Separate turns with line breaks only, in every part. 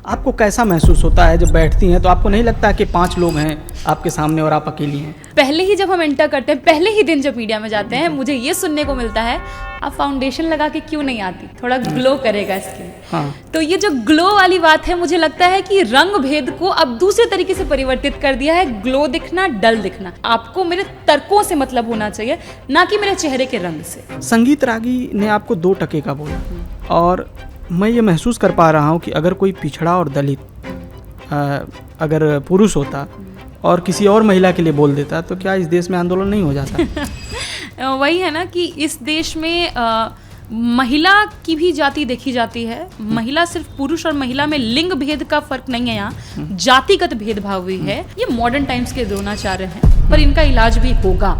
आपको कैसा महसूस होता है जब बैठती हैं तो आपको नहीं लगता कि 5 लोग हैं आपके सामने और आप अकेली हैं?
पहले ही जब हम एंटर करते हैं, पहले ही दिन जब मीडिया में जाते हैं, मुझे ये सुनने को मिलता है, आप फाउंडेशन लगा के क्यों नहीं आती, थोड़ा ग्लो करेगा स्किन।
हाँ।
तो ये जो ग्लो वाली बात है, मुझे लगता है कि रंग भेद को अब दूसरे तरीके से परिवर्तित कर दिया है। ग्लो दिखना, डल दिखना, आपको मेरे तर्कों से मतलब होना चाहिए, ना कि मेरे चेहरे के रंग से।
संगीत रागी ने आपको 2 टके का बोला और मैं ये महसूस कर पा रहा हूँ कि अगर कोई पिछड़ा और दलित अगर पुरुष होता और किसी और महिला के लिए बोल देता तो क्या इस देश में आंदोलन नहीं हो जाता?
वही है ना कि इस देश में महिला की भी जाति देखी जाती है। महिला सिर्फ पुरुष और महिला में लिंग भेद का फर्क नहीं है, यहाँ जातिगत भेदभाव भी है। ये मॉडर्न टाइम्स के द्रोणाचार्य हैं, पर इनका इलाज भी होगा,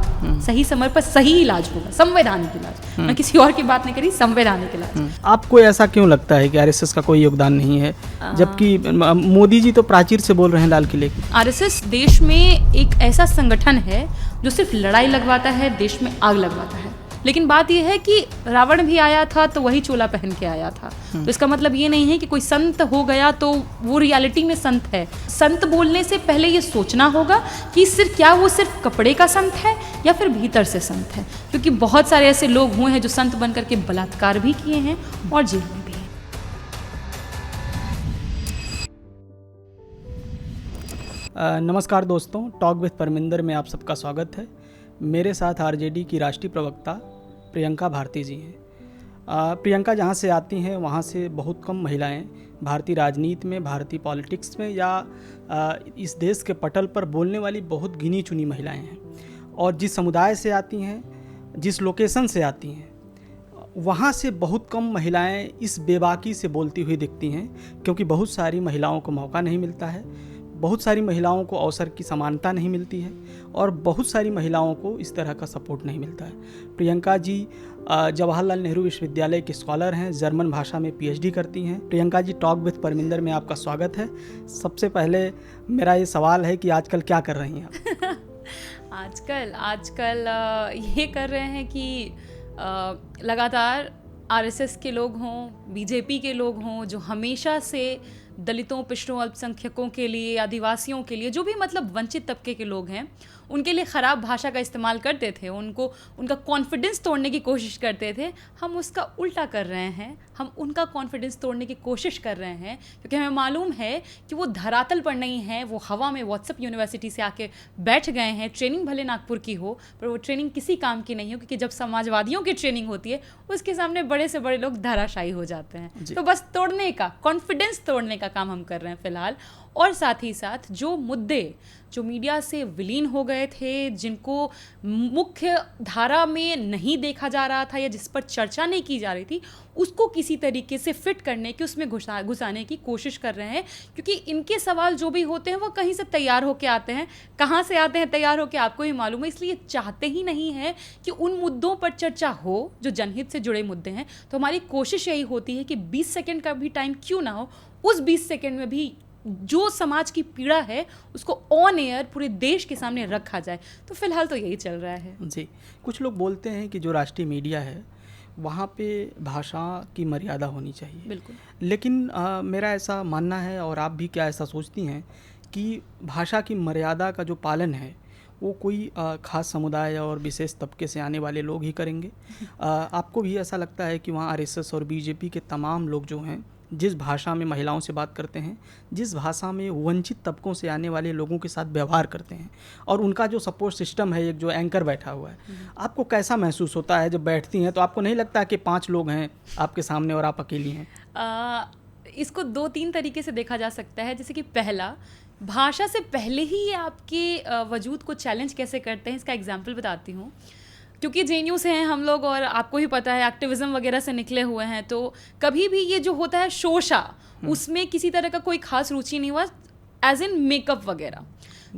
सही समय पर सही इलाज होगा, संवैधानिक इलाज। मैं किसी और की बात नहीं करी, संवैधानिक इलाज।
आपको ऐसा क्यों लगता है कि आरएसएस का कोई योगदान नहीं है, जबकि मोदी जी तो प्राचीर से बोल रहे हैं लाल किले की?
आरएसएस देश में एक ऐसा संगठन है जो सिर्फ लड़ाई लगवाता है, देश में आग लगवाता है। लेकिन बात यह है कि रावण भी आया था तो वही चोला पहन के आया था। तो इसका मतलब ये नहीं है कि कोई संत हो गया तो वो रियलिटी में संत है। संत बोलने से पहले ये सोचना होगा कि क्या वो सिर्फ कपड़े का संत है या फिर भीतर से संत है, क्योंकि बहुत सारे ऐसे लोग हुए हैं जो संत बन करके बलात्कार भी किए हैं और जेल में भी हैं।
नमस्कार दोस्तों, टॉक विद परमिंदर में आप सबका स्वागत है। मेरे साथ आरजेडी की राष्ट्रीय प्रवक्ता प्रियंका भारती जी हैं। प्रियंका जहाँ से आती हैं वहाँ से बहुत कम महिलाएं भारतीय राजनीति में, भारतीय पॉलिटिक्स में या इस देश के पटल पर बोलने वाली बहुत गिनी चुनी महिलाएं हैं। और जिस समुदाय से आती हैं, जिस लोकेशन से आती हैं, वहाँ से बहुत कम महिलाएं इस बेबाकी से बोलती हुई दिखती हैं, क्योंकि बहुत सारी महिलाओं को मौका नहीं मिलता है, बहुत सारी महिलाओं को अवसर की समानता नहीं मिलती है और बहुत सारी महिलाओं को इस तरह का सपोर्ट नहीं मिलता है। प्रियंका जी जवाहरलाल नेहरू विश्वविद्यालय के स्कॉलर हैं, जर्मन भाषा में पीएचडी करती हैं। प्रियंका जी, टॉक विद परमिंदर में आपका स्वागत है। सबसे पहले मेरा ये सवाल है कि आजकल क्या कर रही हैं आप?
आजकल ये कर रहे हैं कि लगातार आरएसएस के लोग हों, बीजेपी के लोग हों, जो हमेशा से दलितों, पिछड़ों, अल्पसंख्यकों के लिए, आदिवासियों के लिए, जो भी मतलब वंचित तबके के लोग हैं, उनके लिए ख़राब भाषा का इस्तेमाल करते थे, उनका कॉन्फिडेंस तोड़ने की कोशिश करते थे। हम उसका उल्टा कर रहे हैं, हम उनका कॉन्फिडेंस तोड़ने की कोशिश कर रहे हैं, क्योंकि हमें मालूम है कि वो धरातल पर नहीं है, वो हवा में व्हाट्सएप यूनिवर्सिटी से आके बैठ गए हैं। ट्रेनिंग भले नागपुर की हो, पर वो ट्रेनिंग किसी काम की नहीं हो, क्योंकि जब समाजवादियों की ट्रेनिंग होती है उसके सामने बड़े से बड़े लोग धराशायी हो जाते हैं। तो बस तोड़ने का, कॉन्फिडेंस तोड़ने का काम हम कर रहे हैं फिलहाल। और साथ ही साथ जो मुद्दे जो मीडिया से विलीन हो गए थे, जिनको मुख्य धारा में नहीं देखा जा रहा था या जिस पर चर्चा नहीं की जा रही थी, उसको किसी तरीके से फिट करने की, उसमें घुसाने की कोशिश कर रहे हैं। क्योंकि इनके सवाल जो भी होते हैं वो कहीं से तैयार होके आते हैं, कहाँ से आते हैं तैयार होके आपको ही मालूम है। इसलिए चाहते ही नहीं है कि उन मुद्दों पर चर्चा हो जो जनहित से जुड़े मुद्दे हैं। तो हमारी कोशिश यही होती है कि 20 सेकेंड का भी टाइम क्यों ना हो, उस 20 सेकेंड में भी जो समाज की पीड़ा है उसको ऑन एयर पूरे देश के सामने रखा जाए। तो फिलहाल तो यही चल रहा है
जी। कुछ लोग बोलते हैं कि जो राष्ट्रीय मीडिया है वहाँ पे भाषा की मर्यादा होनी चाहिए।
बिल्कुल।
लेकिन मेरा ऐसा मानना है, और आप भी क्या ऐसा सोचती हैं, कि भाषा की मर्यादा का जो पालन है वो कोई ख़ास समुदाय और विशेष तबके से आने वाले लोग ही करेंगे? आपको भी ऐसा लगता है कि वहाँ आरएसएस और बीजेपी के तमाम लोग जो हैं, जिस भाषा में महिलाओं से बात करते हैं, जिस भाषा में वंचित तबकों से आने वाले लोगों के साथ व्यवहार करते हैं, और उनका जो सपोर्ट सिस्टम है, एक जो एंकर बैठा हुआ है, आपको कैसा महसूस होता है जब बैठती हैं तो आपको नहीं लगता कि 5 लोग हैं आपके सामने और आप अकेली हैं?
इसको 2-3 तरीके से देखा जा सकता है। जैसे कि पहला, भाषा से पहले ही ये आपके वजूद को चैलेंज कैसे करते हैं, इसका एग्जाम्पल बताती हूँ। क्योंकि जेएनयू से हैं हम लोग और आपको ही पता है एक्टिविज्म वगैरह से निकले हुए हैं, तो कभी भी ये जो होता है शोषा, उसमें किसी तरह का कोई खास रुचि नहीं हुआ, एज इन मेकअप वगैरह।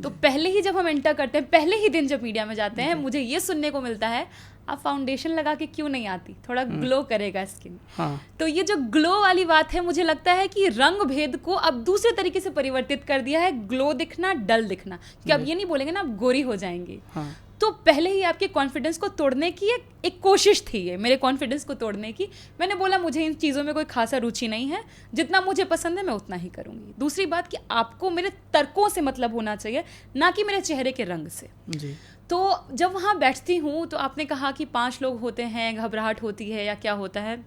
तो पहले ही जब हम एंटर करते हैं, पहले ही दिन जब मीडिया में जाते हैं, मुझे ये सुनने को मिलता है, आप फाउंडेशन लगा के क्यों नहीं आती, थोड़ा ग्लो करेगा स्किन।
हाँ।
तो ये जो ग्लो वाली बात है, मुझे लगता है कि रंग भेद को अब दूसरे तरीके से परिवर्तित कर दिया है। ग्लो दिखना, डल दिखना, क्योंकि अब ये नहीं बोलेंगे ना आप गोरी हो जाएंगी।
हाँ।
तो पहले ही आपके कॉन्फिडेंस को तोड़ने की एक कोशिश थी, ये मेरे कॉन्फिडेंस को तोड़ने की। मैंने बोला मुझे इन चीज़ों में कोई खासा रुचि नहीं है, जितना मुझे पसंद है मैं उतना ही करूँगी। दूसरी बात कि आपको मेरे तर्कों से मतलब होना चाहिए, ना कि मेरे चेहरे के रंग से।
जी।
तो जब वहाँ बैठती हूँ तो आपने कहा कि 5 लोग होते हैं, घबराहट होती है या क्या होता है।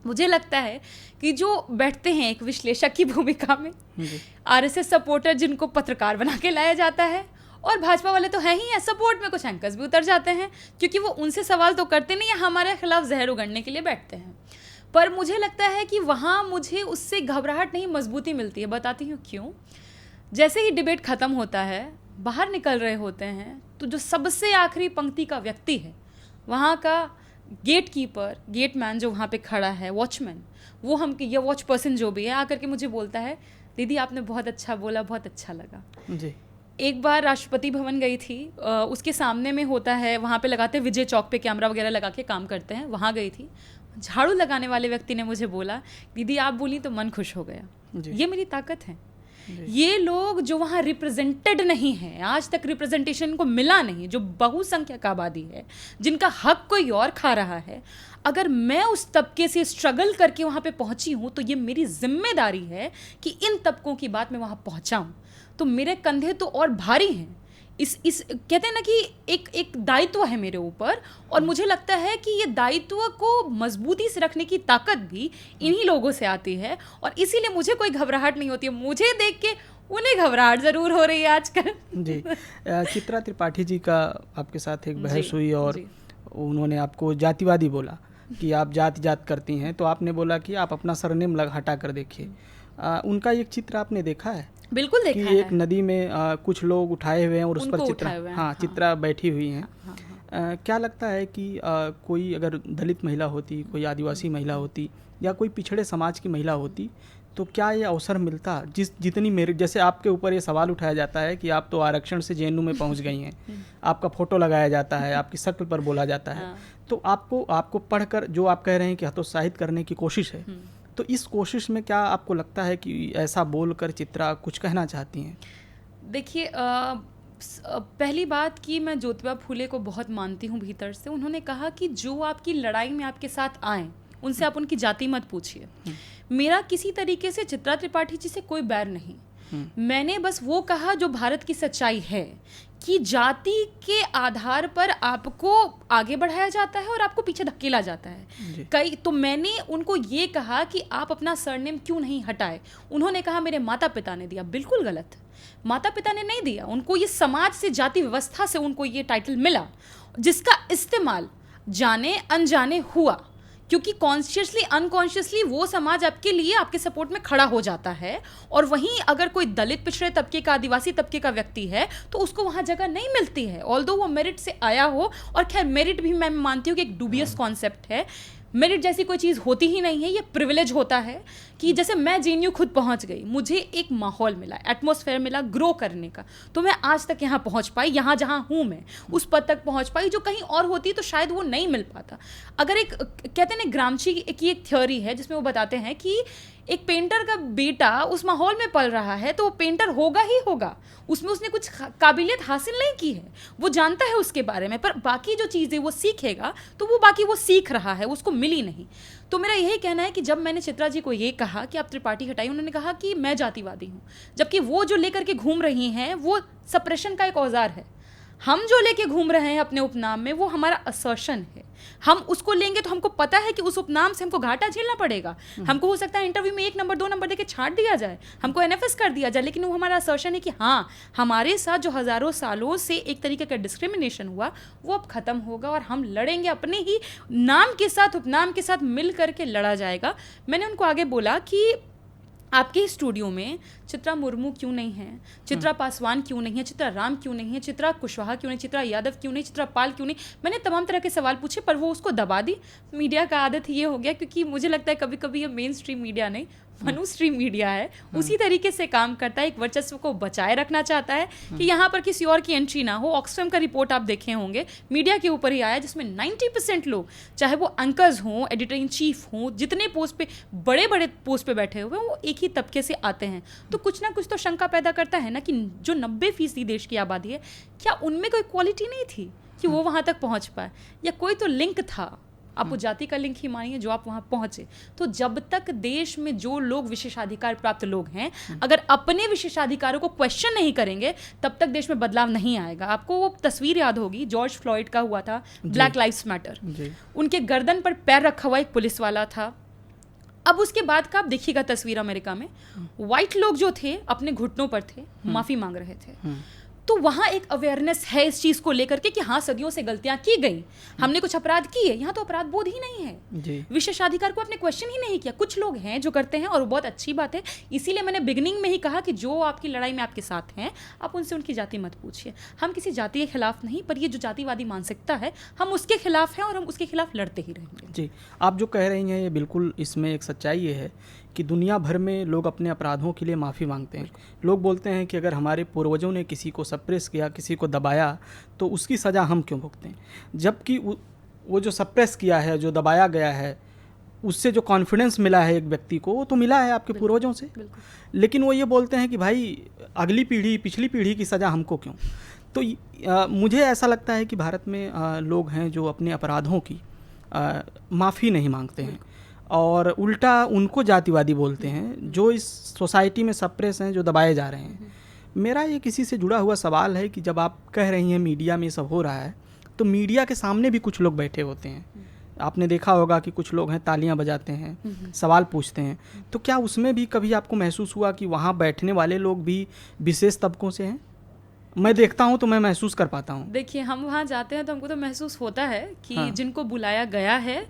मुझे लगता है कि जो बैठते हैं एक विश्लेषक की भूमिका में, आरएसएस सपोर्टर जिनको पत्रकार बना के लाया जाता है, और भाजपा वाले तो हैं ही हैं, सपोर्ट में कुछ एंकर्स भी उतर जाते हैं, क्योंकि वो उनसे सवाल तो करते नहीं, या हमारे खिलाफ जहर उगड़ने के लिए बैठते हैं। पर मुझे लगता है कि वहाँ मुझे उससे घबराहट नहीं, मजबूती मिलती है। बताती हूँ क्यों। जैसे ही डिबेट ख़त्म होता है, बाहर निकल रहे होते हैं, तो जो सबसे आखिरी पंक्ति का व्यक्ति है, वहाँ का गेट कीपर, गेट मैन जो वहाँ पे खड़ा है, वॉचमैन, वो हम या वॉच पर्सन जो भी है, आकर के मुझे बोलता है, दीदी आपने बहुत अच्छा बोला, बहुत अच्छा लगा।
जी।
एक बार राष्ट्रपति भवन गई थी, उसके सामने में होता है, वहाँ पे लगाते हैं विजय चौक पे, कैमरा वगैरह लगा के काम करते हैं, वहाँ गई थी। झाड़ू लगाने वाले व्यक्ति ने मुझे बोला, दीदी आप बोली तो मन खुश हो गया। ये मेरी ताकत है। ये लोग जो वहाँ रिप्रेजेंटेड नहीं है, आज तक रिप्रेजेंटेशन को मिला नहीं, जो बहुसंख्यक आबादी है, जिनका हक कोई और खा रहा है, अगर मैं उस तबके से स्ट्रगल करके वहाँ पे पहुँची हूँ, तो ये मेरी जिम्मेदारी है कि इन तबकों की बात मैं वहाँ पहुँचाऊँ। तो मेरे कंधे तो और भारी हैं। इस कहते हैं ना कि एक दायित्व है मेरे ऊपर, और मुझे लगता है कि ये दायित्व को मजबूती से रखने की ताकत भी इन्हीं लोगों से आती है, और इसीलिए मुझे कोई घबराहट नहीं होती है। मुझे देख के उन्हें घबराहट ज़रूर हो रही है आजकल।
जी। चित्रा त्रिपाठी जी का आपके साथ एक बहस हुई, और उन्होंने आपको जातिवादी बोला कि आप जात करती हैं, तो आपने बोला कि आप अपना सरनेम हटा कर देखिए। उनका एक चित्र आपने देखा है?
बिल्कुल देखा है।
एक नदी में कुछ लोग उठाए हुए हैं और उस पर चित्रा बैठी हुई हैं। क्या लगता है कि कोई अगर दलित महिला होती, कोई आदिवासी महिला होती, या कोई पिछड़े समाज की महिला होती, तो क्या ये अवसर मिलता? जितनी मेरिट, जैसे आपके ऊपर ये सवाल उठाया जाता है कि आप तो आरक्षण से जेएनयू में पहुंच गई हैं, आपका फोटो लगाया जाता है, आपकी शक्ल पर बोला जाता है, तो आपको पढ़कर जो आप कह रहे हैं कि हतोत्साहित करने की कोशिश है, तो इस कोशिश में क्या आपको लगता है कि ऐसा बोलकर चित्रा कुछ कहना चाहती हैं?
देखिए, पहली बात कि मैं ज्योतिबा फूले को बहुत मानती हूँ भीतर से। उन्होंने कहा कि जो आपकी लड़ाई में आपके साथ आए, उनसे आप उनकी जाति मत पूछिए। मेरा किसी तरीके से चित्रा त्रिपाठी जी से कोई बैर नहीं। मैंने बस वो कहा जो भारत की सच्चाई है, कि जाति के आधार पर आपको आगे बढ़ाया जाता है और आपको पीछे धकेला जाता है। तो मैंने उनको ये कहा कि आप अपना सरनेम क्यों नहीं हटाए। उन्होंने कहा मेरे माता पिता ने दिया। बिल्कुल गलत। माता पिता ने नहीं दिया, उनको ये समाज से, जाति व्यवस्था से उनको ये टाइटल मिला, जिसका इस्तेमाल जाने अनजाने हुआ, क्योंकि कॉन्शियसली अनकॉन्शियसली वो समाज आपके लिए, आपके सपोर्ट में खड़ा हो जाता है। और वहीं अगर कोई दलित पिछड़े तबके का, आदिवासी तबके का व्यक्ति है, तो उसको वहाँ जगह नहीं मिलती है, ऑल्दो वो मेरिट से आया हो। और खैर मेरिट भी मैं मानती हूँ कि एक डूबियस कॉन्सेप्ट है। मेरिट जैसी कोई चीज़ होती ही नहीं है, ये प्रिविलेज होता है। कि जैसे मैं जेएनयू खुद पहुंच गई, मुझे एक माहौल मिला, एटमॉस्फेयर मिला ग्रो करने का, तो मैं आज तक यहाँ पहुंच पाई, यहाँ जहाँ हूँ मैं उस पद तक पहुंच पाई, जो कहीं और होती तो शायद वो नहीं मिल पाता। अगर एक कहते हैं ना, ग्रामची की एक थ्योरी है जिसमें वो बताते हैं कि एक पेंटर का बेटा उस माहौल में पल रहा है तो वो पेंटर होगा ही होगा, उसमें उसने कुछ काबिलियत हासिल नहीं की है, वो जानता है उसके बारे में, पर बाकी जो चीज़ें वो सीखेगा तो वो बाकी वो सीख रहा है, उसको मिली नहीं। तो मेरा यही कहना है कि जब मैंने चित्रा जी को ये कहा कि आप त्रिपाठी हटाइए, उन्होंने कहा कि मैं जातिवादी हूँ, जबकि वो जो लेकर के घूम रही हैं वो सप्रेशन का एक औजार है। हम जो लेके घूम रहे हैं अपने उपनाम में, वो हमारा असर्शन है। हम उसको लेंगे तो हमको पता है कि उस उपनाम से हमको घाटा झेलना पड़ेगा। हमको हो सकता है इंटरव्यू में 1 नंबर 2 नंबर देके छांट दिया जाए, हमको एनएफएस कर दिया जाए, लेकिन वो हमारा असर्शन है कि हाँ, हमारे साथ जो हज़ारों सालों से एक तरीके का डिस्क्रिमिनेशन हुआ वो अब ख़त्म होगा और हम लड़ेंगे, अपने ही नाम के साथ, उपनाम के साथ मिल करके लड़ा जाएगा। मैंने उनको आगे बोला कि आपके स्टूडियो में चित्रा मुर्मू क्यों नहीं है, चित्रा पासवान क्यों नहीं है, चित्रा राम क्यों नहीं है, चित्रा कुशवाहा क्यों नहीं, चित्रा यादव क्यों नहीं, चित्रा पाल क्यों नहीं। मैंने तमाम तरह के सवाल पूछे, पर वो उसको दबा दी। मीडिया का आदत ये हो गया, क्योंकि मुझे लगता है कभी कभी ये मेन स्ट्रीम मीडिया नहीं, मनु स्ट्रीम मीडिया है, उसी तरीके से काम करता है। एक वर्चस्व को बचाए रखना चाहता है कि यहाँ पर किसी और की एंट्री ना हो। ऑक्सफैम का रिपोर्ट आप देखे होंगे, मीडिया के ऊपर ही आया, जिसमें 90% लोग, चाहे वो एंकर्स हों, एडिटर इन चीफ हों, जितने पोस्ट पे, बड़े बड़े पोस्ट पे बैठे हुए हैं, वो एक ही तबके से आते हैं। तो कुछ ना कुछ तो शंका पैदा करता है ना कि जो 90% देश की आबादी है, क्या उनमें कोई क्वालिटी नहीं थी कि वो वहाँ तक पहुँच पाए, या कोई तो लिंक था, आप वो जाति का लिंक ही मानिए जो आप वहाँ पहुँचे। तो जब तक देश में जो लोग विशेषाधिकार प्राप्त लोग हैं अगर अपने विशेषाधिकारों को क्वेश्चन नहीं करेंगे, तब तक देश में बदलाव नहीं आएगा। आपको वो तस्वीर याद होगी, जॉर्ज फ्लॉयड का हुआ था, ब्लैक लाइव्स मैटर, उनके गर्दन पर पैर रखा हुआ एक पुलिस वाला था। अब उसके बाद का आप देखिएगा तस्वीर अमेरिका में, व्हाइट लोग जो थे अपने घुटनों पर थे, माफी मांग रहे थे। तो वहाँ एक अवेयरनेस है इस चीज़ को लेकर के कि हाँ सदियों से गलतियाँ की गई, हमने कुछ अपराध किए। यहाँ तो अपराध बोध ही नहीं है, विशेषाधिकार को आपने क्वेश्चन ही नहीं किया। कुछ लोग हैं जो करते हैं और वो बहुत अच्छी बात है, इसीलिए मैंने बिगिनिंग में ही कहा कि जो आपकी लड़ाई में आपके साथ हैं आप उनसे उनकी जाति मत पूछिए। हम किसी जाति के खिलाफ नहीं, पर ये जो जातिवादी मानसिकता है हम उसके खिलाफ हैं और हम उसके खिलाफ लड़ते ही रहेंगे।
जी, आप जो कह रही हैं ये बिल्कुल, इसमें एक सच्चाई ये है कि दुनिया भर में लोग अपने अपराधों के लिए माफ़ी मांगते हैं। लोग बोलते हैं कि अगर हमारे पूर्वजों ने किसी को सप्रेस किया, किसी को दबाया, तो उसकी सज़ा हम क्यों भुगतें, जबकि वो जो सप्रेस किया है, जो दबाया गया है, उससे जो कॉन्फिडेंस मिला है एक व्यक्ति को, वो तो मिला है आपके पूर्वजों से। लेकिन वो ये बोलते हैं कि भाई अगली पीढ़ी, पिछली पीढ़ी की सज़ा हमको क्यों। तो मुझे ऐसा लगता है कि भारत में लोग हैं जो अपने अपराधों की माफ़ी नहीं मांगते हैं और उल्टा उनको जातिवादी बोलते हैं जो इस सोसाइटी में सप्रेस हैं, जो दबाए जा रहे हैं। मेरा ये किसी से जुड़ा हुआ सवाल है कि जब आप कह रही हैं मीडिया में सब हो रहा है, तो मीडिया के सामने भी कुछ लोग बैठे होते हैं। आपने देखा होगा कि कुछ लोग हैं तालियां बजाते हैं, सवाल पूछते हैं, तो क्या उसमें भी कभी आपको महसूस हुआ कि वहाँ बैठने वाले लोग भी विशेष तबकों से हैं? मैं देखता हूँ तो मैं महसूस कर पाता हूँ।
देखिए, हम वहाँ जाते हैं तो हमको तो महसूस होता है कि जिनको बुलाया गया है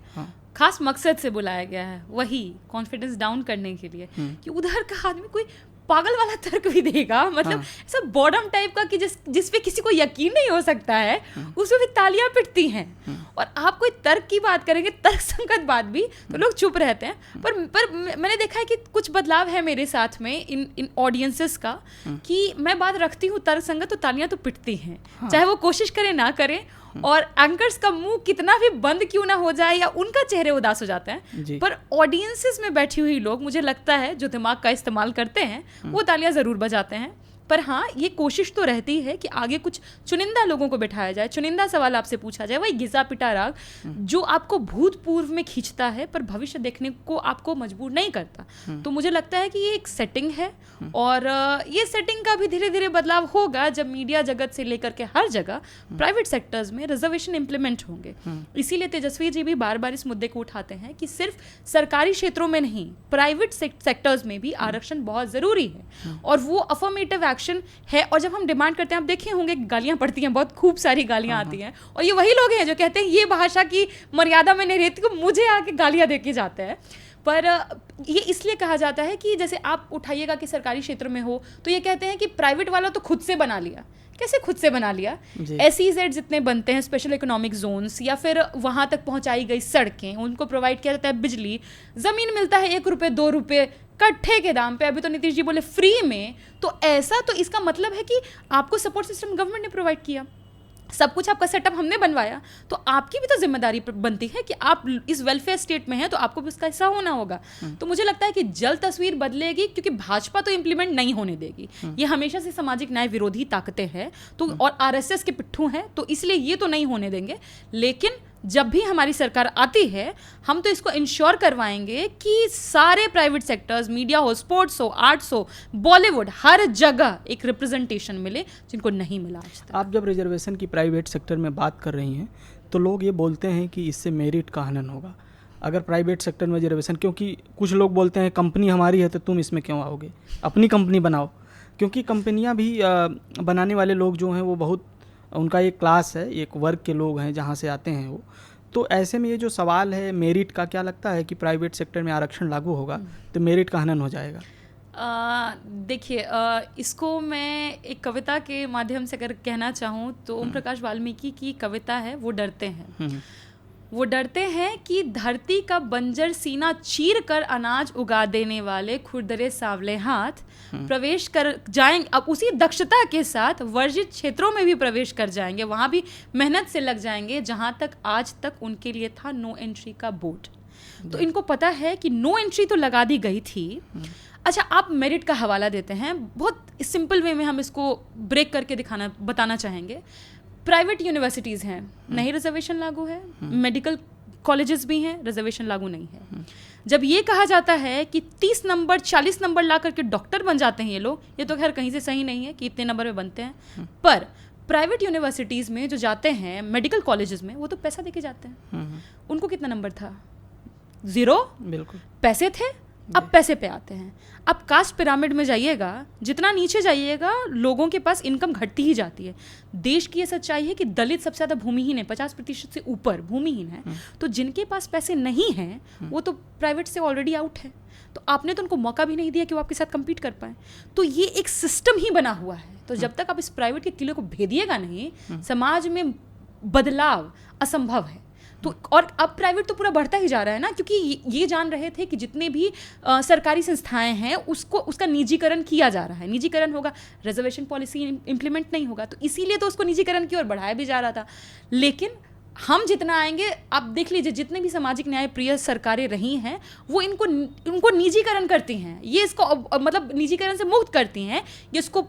खास मकसद से बुलाया गया है, वही कॉन्फिडेंस डाउन करने के लिए, कि उधर का आदमी कोई पागल वाला तर्क भी देगा, मतलब ऐसा बॉडम टाइप का कि जिस पे किसी को यकीन नहीं हो सकता है, उसमें भी तालियां पिटती हैं। और आप कोई तर्क की बात करेंगे, तर्क संगत बात भी, तो लोग चुप रहते हैं। पर मैंने देखा है कि कुछ बदलाव है मेरे साथ में इन ऑडियंसेस का, कि मैं बात रखती हूँ तर्क संगत तो तालियां तो पिटती हैं, चाहे वो कोशिश करें ना करें, और एंकर्स का मुंह कितना भी बंद क्यों ना हो जाए या उनका चेहरे उदास हो जाते हैं, पर ऑडियंसेस में बैठी हुई लोग, मुझे लगता है जो दिमाग का इस्तेमाल करते हैं, वो तालियां ज़रूर बजाते हैं। पर हाँ, ये कोशिश तो रहती है कि आगे कुछ चुनिंदा लोगों को बिठाया जाए, चुनिंदा सवाल आपसे पूछा जाए, वही घिसा पिटा राग जो आपको भूतपूर्व में खींचता है पर भविष्य देखने को आपको मजबूर नहीं करता। तो मुझे लगता है कि ये एक सेटिंग है, और ये सेटिंग का भी धीरे धीरे बदलाव होगा जब मीडिया जगत से लेकर के हर जगह प्राइवेट सेक्टर्स में रिजर्वेशन इम्प्लीमेंट होंगे। इसीलिए तेजस्वी जी भी बार बार इस मुद्दे को उठाते हैं कि सिर्फ सरकारी क्षेत्रों में नहीं, प्राइवेट सेक्टर्स में भी आरक्षण बहुत ज़रूरी है, और वो अफर्मेटिव एक्शन है। और जब हम डिमांड करते हैं, आप देखे होंगे गालियां पड़ती हैं, बहुत खूब सारी गालियां आती हैं, और ये वही लोग हैं जो कहते हैं ये भाषा की मर्यादा में नहीं रहती, को मुझे आके गालियां दे के जाते हैं। पर ये इसलिए कहा जाता है कि जैसे आप उठाइएगा कि सरकारी क्षेत्र में हो, तो ये कहते हैं कि प्राइवेट वाला तो खुद से बना लिया। कैसे खुद से बना लिया? SEZ जितने बनते हैं, स्पेशल इकोनॉमिक जोन्स, या फिर वहाँ तक पहुँचाई गई सड़कें, उनको प्रोवाइड किया जाता है बिजली, ज़मीन मिलता है 1 रुपये 2 रुपये कट्ठे के दाम पे। अभी तो नीतीश जी बोले फ्री में, तो ऐसा तो इसका मतलब है कि आपको सपोर्ट सिस्टम गवर्नमेंट ने प्रोवाइड किया, सब कुछ आपका सेटअप हमने बनवाया, तो आपकी भी तो जिम्मेदारी बनती है कि आप इस वेलफेयर स्टेट में हैं, तो आपको भी उसका हिस्सा होना होगा। तो मुझे लगता है कि जल्द तस्वीर बदलेगी, क्योंकि भाजपा तो इम्प्लीमेंट नहीं होने देगी, ये हमेशा से सामाजिक न्याय विरोधी ताकतें हैं, तो और RSS के पिट्ठू हैं, तो इसलिए ये तो नहीं होने देंगे। लेकिन जब भी हमारी सरकार आती है, हम तो इसको इंश्योर करवाएंगे कि सारे प्राइवेट सेक्टर्स, मीडिया हो, स्पोर्ट्स हो, आर्ट्स हो, बॉलीवुड, हर जगह एक रिप्रेजेंटेशन मिले जिनको नहीं मिला आज तक।
आप जब रिजर्वेशन की प्राइवेट सेक्टर में बात कर रही हैं, तो लोग ये बोलते हैं कि इससे मेरिट का हनन होगा अगर प्राइवेट सेक्टर में रिजर्वेशन, क्योंकि कुछ लोग बोलते हैं कंपनी हमारी है तो तुम इसमें क्यों आओगे, अपनी कंपनी बनाओ। क्योंकि कंपनियां भी बनाने वाले लोग जो हैं वो बहुत, उनका एक क्लास है, एक वर्ग के लोग हैं जहाँ से आते हैं वो। तो ऐसे में ये जो सवाल है मेरिट का, क्या लगता है कि प्राइवेट सेक्टर में आरक्षण लागू होगा तो मेरिट का हनन हो जाएगा?
देखिए, इसको मैं एक कविता के माध्यम से अगर कहना चाहूँ तो ओम प्रकाश वाल्मीकि की कविता है, वो डरते हैं। वो डरते हैं कि धरती का बंजर सीना चीर कर अनाज उगा देने वाले खुरदरे सांवले हाथ प्रवेश कर जाएंगे, अब उसी दक्षता के साथ वर्जित क्षेत्रों में भी प्रवेश कर जाएंगे, वहाँ भी मेहनत से लग जाएंगे जहाँ तक आज तक उनके लिए था नो एंट्री का बोर्ड। तो इनको पता है कि नो एंट्री तो लगा दी गई थी। अच्छा, आप मेरिट का हवाला देते हैं, बहुत सिंपल वे में हम इसको ब्रेक करके बताना चाहेंगे। प्राइवेट यूनिवर्सिटीज़ हैं, नहीं रिजर्वेशन लागू है, मेडिकल कॉलेजेस भी हैं, रिजर्वेशन लागू नहीं है। जब ये कहा जाता है कि 30 नंबर 40 नंबर ला करके डॉक्टर बन जाते हैं ये लोग, ये तो खैर कहीं से सही नहीं है कि इतने नंबर में बनते हैं, पर प्राइवेट यूनिवर्सिटीज़ में जो जाते हैं मेडिकल कॉलेजेस में, वो तो पैसा देके जाते हैं। उनको कितना नंबर था? 0।
बिल्कुल
पैसे थे, अब पैसे पे आते हैं। अब कास्ट पिरामिड में जाइएगा, जितना नीचे जाइएगा लोगों के पास इनकम घटती ही जाती है। देश की ये सच्चाई है कि दलित सबसे ज़्यादा भूमिहीन है, 50% से ऊपर भूमिहीन है। तो जिनके पास पैसे नहीं हैं वो तो प्राइवेट से ऑलरेडी आउट है, तो आपने तो उनको मौका भी नहीं दिया कि वो आपके साथ कम्पीट कर पाए। तो ये एक सिस्टम ही बना हुआ है। तो जब तक आप इस प्राइवेट के किले को भेदिएगा नहीं, समाज में बदलाव असंभव है। तो और अब प्राइवेट तो पूरा बढ़ता ही जा रहा है ना, क्योंकि ये जान रहे थे कि जितने भी सरकारी संस्थाएं हैं उसका निजीकरण किया जा रहा है। निजीकरण होगा, रिजर्वेशन पॉलिसी इम्प्लीमेंट नहीं होगा, तो इसीलिए तो उसको निजीकरण की ओर बढ़ाया भी जा रहा था। लेकिन हम जितना आएंगे, आप देख लीजिए जितने भी सामाजिक न्याय प्रिय सरकारें रही हैं वो उनको निजीकरण करती हैं। ये इसको मतलब निजीकरण से मुक्त करती हैं, ये इसको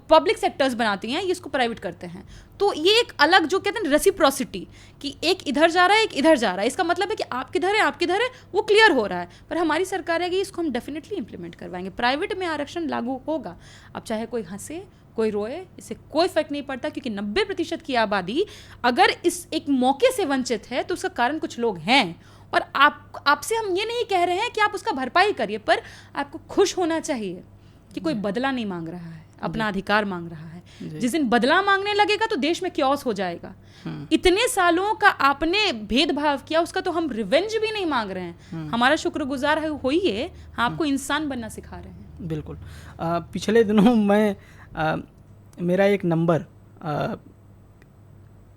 पब्लिक सेक्टर्स बनाती हैं, ये इसको प्राइवेट करते हैं। तो ये एक अलग जो कहते हैं रेसिप्रोसिटी, कि एक इधर जा रहा है एक इधर जा रहा है, इसका मतलब है कि आप किधर है वो क्लियर हो रहा है। पर हमारी सरकार है कि इसको हम डेफिनेटली इंप्लीमेंट करवाएंगे। प्राइवेट में आरक्षण लागू होगा, अब चाहे कोई हंसे कोई रोए, इससे कोई फर्क नहीं पड़ता, क्योंकि 90% की आबादी अगर इस एक मौके से वंचित है तो उसका कारण कुछ लोग हैं। और आपसे हम ये नहीं कह रहे हैं कि आप उसका भरपाई करिए, पर आपको खुश होना चाहिए कि कोई बदला नहीं मांग रहा है, अपना अधिकार मांग रहा है। जिस दिन बदला मांगने लगेगा तो देश में क्योस हो जाएगा। इतने सालों का आपने भेदभाव किया, उसका तो हम रिवेंज भी नहीं मांग रहे हैं। हमारा शुक्रगुजार होइए, आपको इंसान बनना सिखा रहे हैं।
बिल्कुल। पिछले दिनों मेरा एक नंबर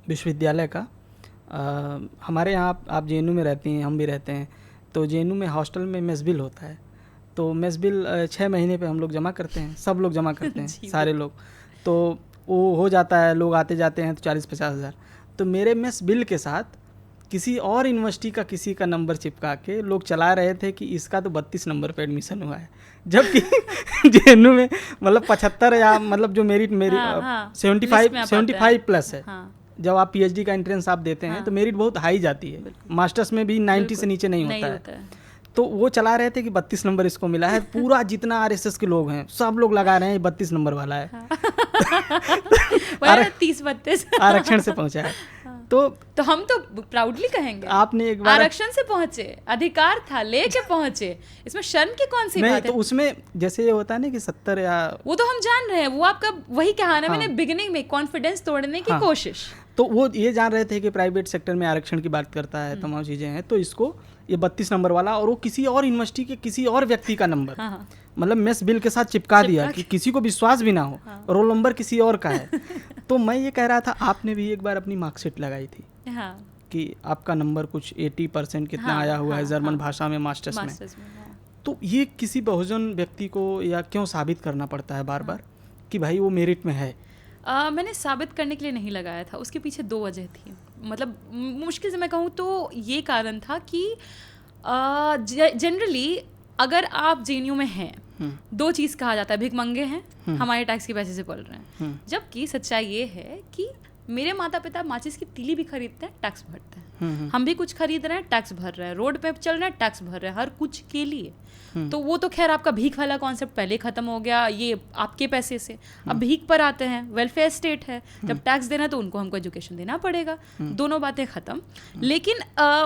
विश्वविद्यालय का, हमारे यहाँ आप JNU में रहती हैं, हम भी रहते हैं, तो JNU में हॉस्टल में मेस बिल होता है। तो मेस बिल 6 महीने पे हम लोग जमा करते हैं, सब लोग जमा करते हैं सारे लोग, तो वो हो जाता है, लोग आते जाते हैं तो 40-50 हज़ार। तो मेरे मेस बिल के साथ किसी और यूनिवर्सिटी का किसी का नंबर चिपका के लोग चला रहे थे कि इसका तो 32 नंबर पे एडमिशन हुआ है, जबकि JNU में मतलब 75 या मतलब जो मेरी 75 प्लस है। जब आप PhD का एंट्रेंस आप देते हैं तो मेरिट बहुत हाई जाती है, मास्टर्स में भी 90 से नीचे नहीं होता है। तो वो चला रहे थे कि 32 नंबर इसको मिला है, पूरा जितना RSS के लोग हैं सब लोग लगा रहे हैं 32 नंबर वाला है।
30-32
आरक्षण से पहुंचा है। तो
हम तो प्राउडली कहेंगे
आपने एक बार
आरक्षण से पहुंचे, अधिकार था लेके पहुंचे, इसमें शर्म की कौन सी बात है?
तो उसमें जैसे ये होता है ना कि 70 या
वो तो हम जान रहे हैं, वो आपका वही कहा ना मैंने बिगिनिंग में, कॉन्फिडेंस तोड़ने की कोशिश।
तो वो ये जान रहे थे कि प्राइवेट सेक्टर में आरक्षण की बात करता है, तमाम चीज़ें हैं, तो इसको ये 32 नंबर वाला और वो किसी और यूनिवर्सिटी के किसी और व्यक्ति का नंबर मतलब मेस बिल के साथ चिपका दिया कि किसी को विश्वास भी ना हो, रोल नंबर किसी और का है। तो मैं ये कह रहा था, आपने भी एक बार अपनी मार्कशीट लगाई थी कि आपका नंबर कुछ 80% कितना आया हुआ है जर्मन भाषा में मास्टर्स में। तो ये किसी बहुजन व्यक्ति को या क्यों साबित करना पड़ता है बार बार कि भाई वो मेरिट में है?
मैंने साबित करने के लिए नहीं लगाया था, उसके पीछे 2 वजह थी। मतलब मुश्किल से मैं कहूँ तो ये कारण था कि जनरली अगर आप JNU में हैं, 2 चीज़ कहा जाता है, भिखमंगे हैं, हमारे टैक्स के पैसे से पल रहे हैं। जबकि सच्चाई ये है कि मेरे माता पिता माचिस की तीली भी खरीदते हैं, टैक्स भरते हैं। हम भी कुछ खरीद रहे हैं, टैक्स भर रहे हैं, रोड पे चल रहे हैं, टैक्स भर रहे हैं, हर कुछ के लिए। तो वो तो खैर आपका भीख वाला कॉन्सेप्ट पहले खत्म हो गया, ये आपके पैसे से। अब भीख पर आते हैं, वेलफेयर स्टेट है, जब टैक्स देना है तो उनको हमको एजुकेशन देना पड़ेगा, दोनों बातें खत्म। लेकिन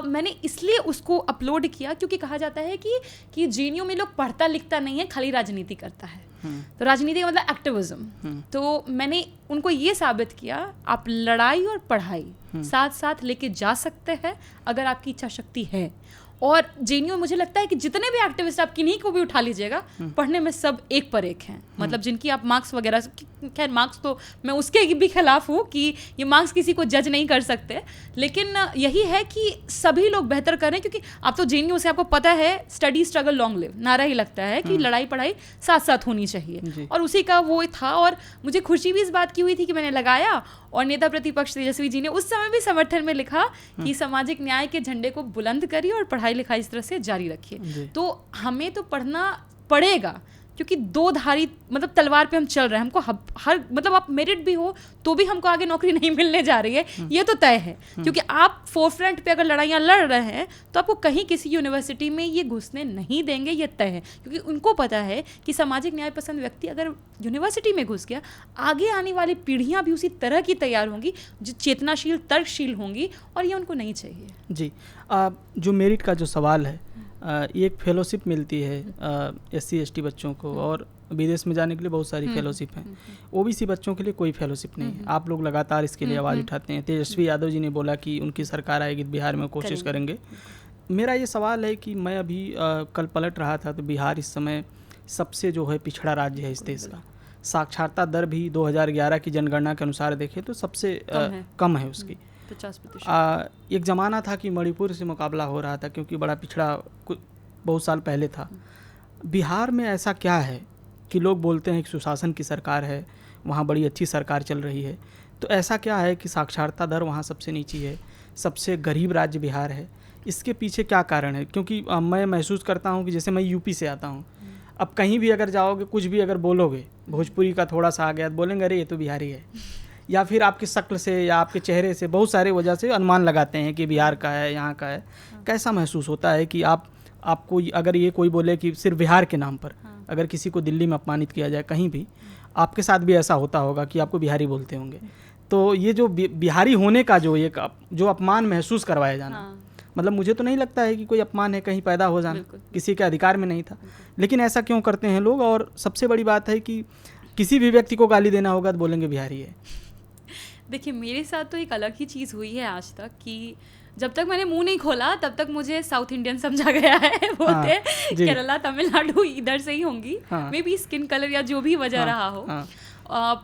मैंने इसलिए उसको अपलोड किया क्योंकि कहा जाता है कि JNU में लोग पढ़ता लिखता नहीं है, खाली राजनीति करता है। तो राजनीति का मतलब एक्टिविज्म। तो मैंने उनको ये साबित किया, आप लड़ाई और पढ़ाई साथ साथ लेके जा सकते हैं अगर आपकी इच्छा शक्ति है। और JNU में मुझे लगता है कि जितने भी एक्टिविस्ट आप किन्हीं को भी उठा लीजिएगा, पढ़ने में सब एक पर एक हैं। मतलब जिनकी आप मार्क्स वगैरह, खैर मार्क्स तो मैं उसके भी खिलाफ हूँ कि ये मार्क्स किसी को जज नहीं कर सकते, लेकिन यही है कि सभी लोग बेहतर करें। क्योंकि आप तो JNU से आपको पता है स्टडी स्ट्रगल लॉन्ग लिव नारा ही लगता है कि लड़ाई पढ़ाई साथ साथ होनी चाहिए, और उसी का वो था। और मुझे खुशी भी इस बात की हुई थी कि मैंने लगाया, और नेता प्रतिपक्ष तेजस्वी जी ने उस समय भी समर्थन में लिखा कि सामाजिक न्याय के झंडे को बुलंद करिए और पढ़ाई लिखाई इस तरह से जारी रखिए। तो हमें तो पढ़ना पड़ेगा, क्योंकि दो धारी मतलब तलवार पे हम चल रहे हैं, हमको हर मतलब आप मेरिट भी हो तो भी हमको आगे नौकरी नहीं मिलने जा रही है, ये तो तय है। क्योंकि आप फोरफ्रंट पे अगर लड़ाइयाँ लड़ रहे हैं तो आपको कहीं किसी यूनिवर्सिटी में ये घुसने नहीं देंगे, ये तय है। क्योंकि उनको पता है कि सामाजिक न्याय पसंद व्यक्ति अगर यूनिवर्सिटी में घुस गया, आगे आने वाली पीढ़ियाँ भी उसी तरह की तैयार होंगी जो चेतनाशील तर्कशील होंगी, और ये उनको नहीं चाहिए। जी
जो मेरिट का जो सवाल है, एक फेलोशिप मिलती है SC ST बच्चों को, और विदेश में जाने के लिए बहुत सारी फेलोशिप हैं। OBC बच्चों के लिए कोई फेलोशिप नहीं है। आप लोग लगातार इसके लिए आवाज़ उठाते हैं। तेजस्वी यादव जी ने बोला कि उनकी सरकार आएगी तो बिहार में कोशिश करेंगे। मेरा ये सवाल है कि मैं अभी कल पलट रहा था तो बिहार इस समय सबसे जो है पिछड़ा राज्य है इस देश का। साक्षरता दर भी 2011 की जनगणना के अनुसार देखें तो सबसे कम है उसकी 50%। एक ज़माना था कि मणिपुर से मुकाबला हो रहा था क्योंकि बड़ा पिछड़ा बहुत साल पहले था। बिहार में ऐसा क्या है कि लोग बोलते हैं कि सुशासन की सरकार है, वहाँ बड़ी अच्छी सरकार चल रही है, तो ऐसा क्या है कि साक्षरता दर वहाँ सबसे नीची है, सबसे गरीब राज्य बिहार है? इसके पीछे क्या कारण है? क्योंकि मैं महसूस करता हूँ कि जैसे मैं यूपी से आता हूँ, अब कहीं भी अगर जाओगे, कुछ भी अगर बोलोगे, भोजपुरी का थोड़ा सा आ गया तो बोलेंगे अरे ये तो बिहारी है, या फिर आपकी शक्ल से या आपके चेहरे से बहुत सारे वजह से अनुमान लगाते हैं कि बिहार का है, यहाँ का है। कैसा महसूस होता है कि आपको अगर ये कोई बोले कि सिर्फ बिहार के नाम पर अगर किसी को दिल्ली में अपमानित किया जाए, कहीं भी आपके साथ भी ऐसा होता होगा कि आपको बिहारी बोलते होंगे, तो ये जो बिहारी होने का जो अपमान महसूस करवाया जाना, मतलब मुझे तो नहीं लगता है कि कोई अपमान है, कहीं पैदा हो जाना किसी के अधिकार में नहीं था, लेकिन ऐसा क्यों करते हैं लोग? और सबसे बड़ी बात है कि किसी भी व्यक्ति को गाली देना होगा तो बोलेंगे बिहारी है।
देखिए, मेरे साथ तो एक अलग ही चीज़ हुई है आज तक कि जब तक मैंने मुंह नहीं खोला तब तक मुझे साउथ इंडियन समझा गया है। बोलते केरला तमिलनाडु इधर से ही होंगी, मे बी स्किन कलर या जो भी वजह रहा हो।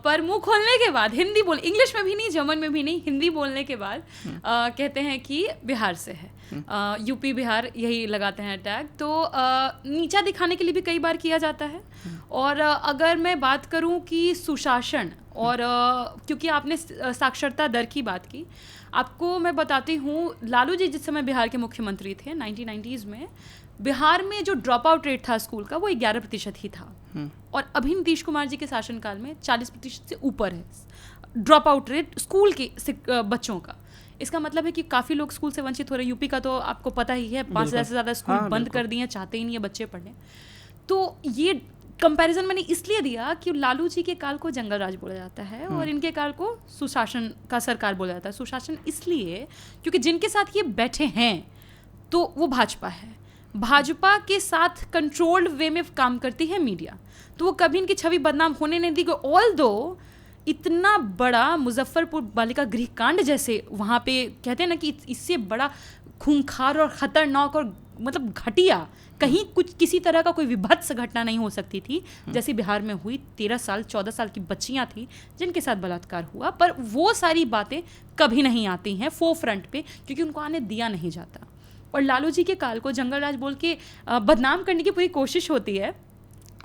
पर मुंह खोलने के बाद हिंदी इंग्लिश में भी नहीं, जर्मन में भी नहीं, हिंदी बोलने के बाद कहते हैं कि बिहार से है, यूपी बिहार यही लगाते हैं टैग। तो नीचा दिखाने के लिए भी कई बार किया जाता है। और अगर मैं बात करूं कि सुशासन और क्योंकि आपने साक्षरता दर की बात की, आपको मैं बताती हूँ, लालू जी जिस समय बिहार के मुख्यमंत्री थे 1990s में, बिहार में जो ड्रॉप आउट रेट था स्कूल का वो 11% ही था, और अभी नीतीश कुमार जी के शासनकाल में 40% से ऊपर है ड्रॉप आउट रेट स्कूल के बच्चों का। इसका मतलब है कि काफ़ी लोग स्कूल से वंचित हो रहे हैं। यूपी का तो आपको पता ही है, 5,000 से ज़्यादा स्कूल बंद कर दिए, चाहते ही नहीं है बच्चे पढ़ें। तो ये कंपैरिजन मैंने इसलिए दिया कि लालू जी के काल को जंगल राज बोला जाता है और इनके काल को सुशासन का सरकार बोला जाता है। सुशासन इसलिए क्योंकि जिनके साथ ये बैठे हैं तो वो भाजपा है, भाजपा के साथ कंट्रोल्ड वे में काम करती है मीडिया, तो वो कभी इनकी छवि बदनाम होने नहीं दी। ऑल दो इतना बड़ा मुजफ्फरपुर बालिका गृह कांड जैसे वहाँ पे कहते हैं ना कि इससे बड़ा खूंखार और ख़तरनाक और मतलब घटिया कहीं कुछ किसी तरह का कोई विभत्स घटना नहीं हो सकती थी जैसे बिहार में हुई। 13 साल 14 साल की बच्चियाँ थी जिनके साथ बलात्कार हुआ, पर वो सारी बातें कभी नहीं आती हैं फोर फ्रंट पे क्योंकि उनको आने दिया नहीं जाता। और लालू जी के काल को जंगल राज बोल के बदनाम करने की पूरी कोशिश होती है।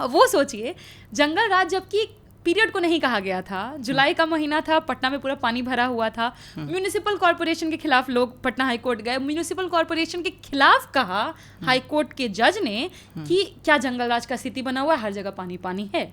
वो सोचिए, जंगल राज जबकि पीरियड को नहीं कहा गया था, जुलाई का महीना था, पटना में पूरा पानी भरा हुआ था, म्यूनिसिपल कॉरपोरेशन के खिलाफ लोग पटना हाई कोर्ट गए, म्यूनिसिपल कॉरपोरेशन के खिलाफ कहा हाई कोर्ट के जज ने कि क्या जंगल राज का स्थिति बना हुआ है, हर जगह पानी पानी है,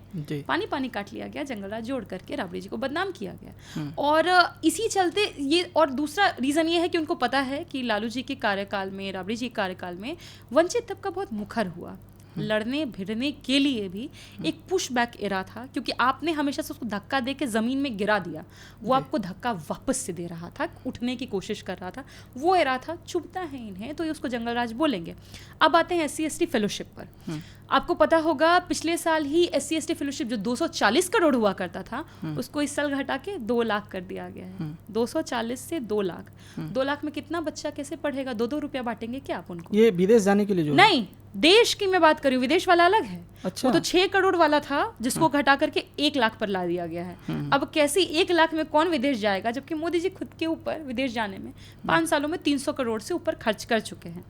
पानी पानी काट लिया गया, जंगल राज जोड़ करके राबड़ी जी को बदनाम किया गया। और इसी चलते ये, और दूसरा रीज़न ये है कि उनको पता है कि लालू जी के कार्यकाल में, राबड़ी जी के कार्यकाल में वंचित तबका बहुत मुखर हुआ, लड़ने भिड़ने के लिए भी एक पुश बैक एरा था क्योंकि आपने हमेशा से उसको धक्का दे के ज़मीन में गिरा दिया, वो आपको धक्का वापस से दे रहा था, उठने की कोशिश कर रहा था, वो एरा था। चुभता है इन्हें तो ये उसको जंगल राज बोलेंगे। अब आते हैं SC ST फेलोशिप पर। आपको पता होगा पिछले साल ही SC ST फेलोशिप जो 240 करोड़ हुआ करता था उसको इस साल घटा के 2 लाख कर दिया गया है। 240 से 2 लाख। 2 लाख में कितना बच्चा कैसे पढ़ेगा? 2-2 रुपया बांटेंगे क्या आप उनको?
ये विदेश जाने के लिए जो
नहीं, देश की मैं बात कर रही हूँ, विदेश वाला अलग है।
अच्छा।
वो तो 6 करोड़ वाला था जिसको घटा करके 1 लाख पर ला दिया गया है। अब कैसे 1 लाख में कौन विदेश जाएगा, जबकि मोदी जी खुद के ऊपर विदेश जाने में 5 सालों में 300 करोड़ से ऊपर खर्च कर चुके हैं,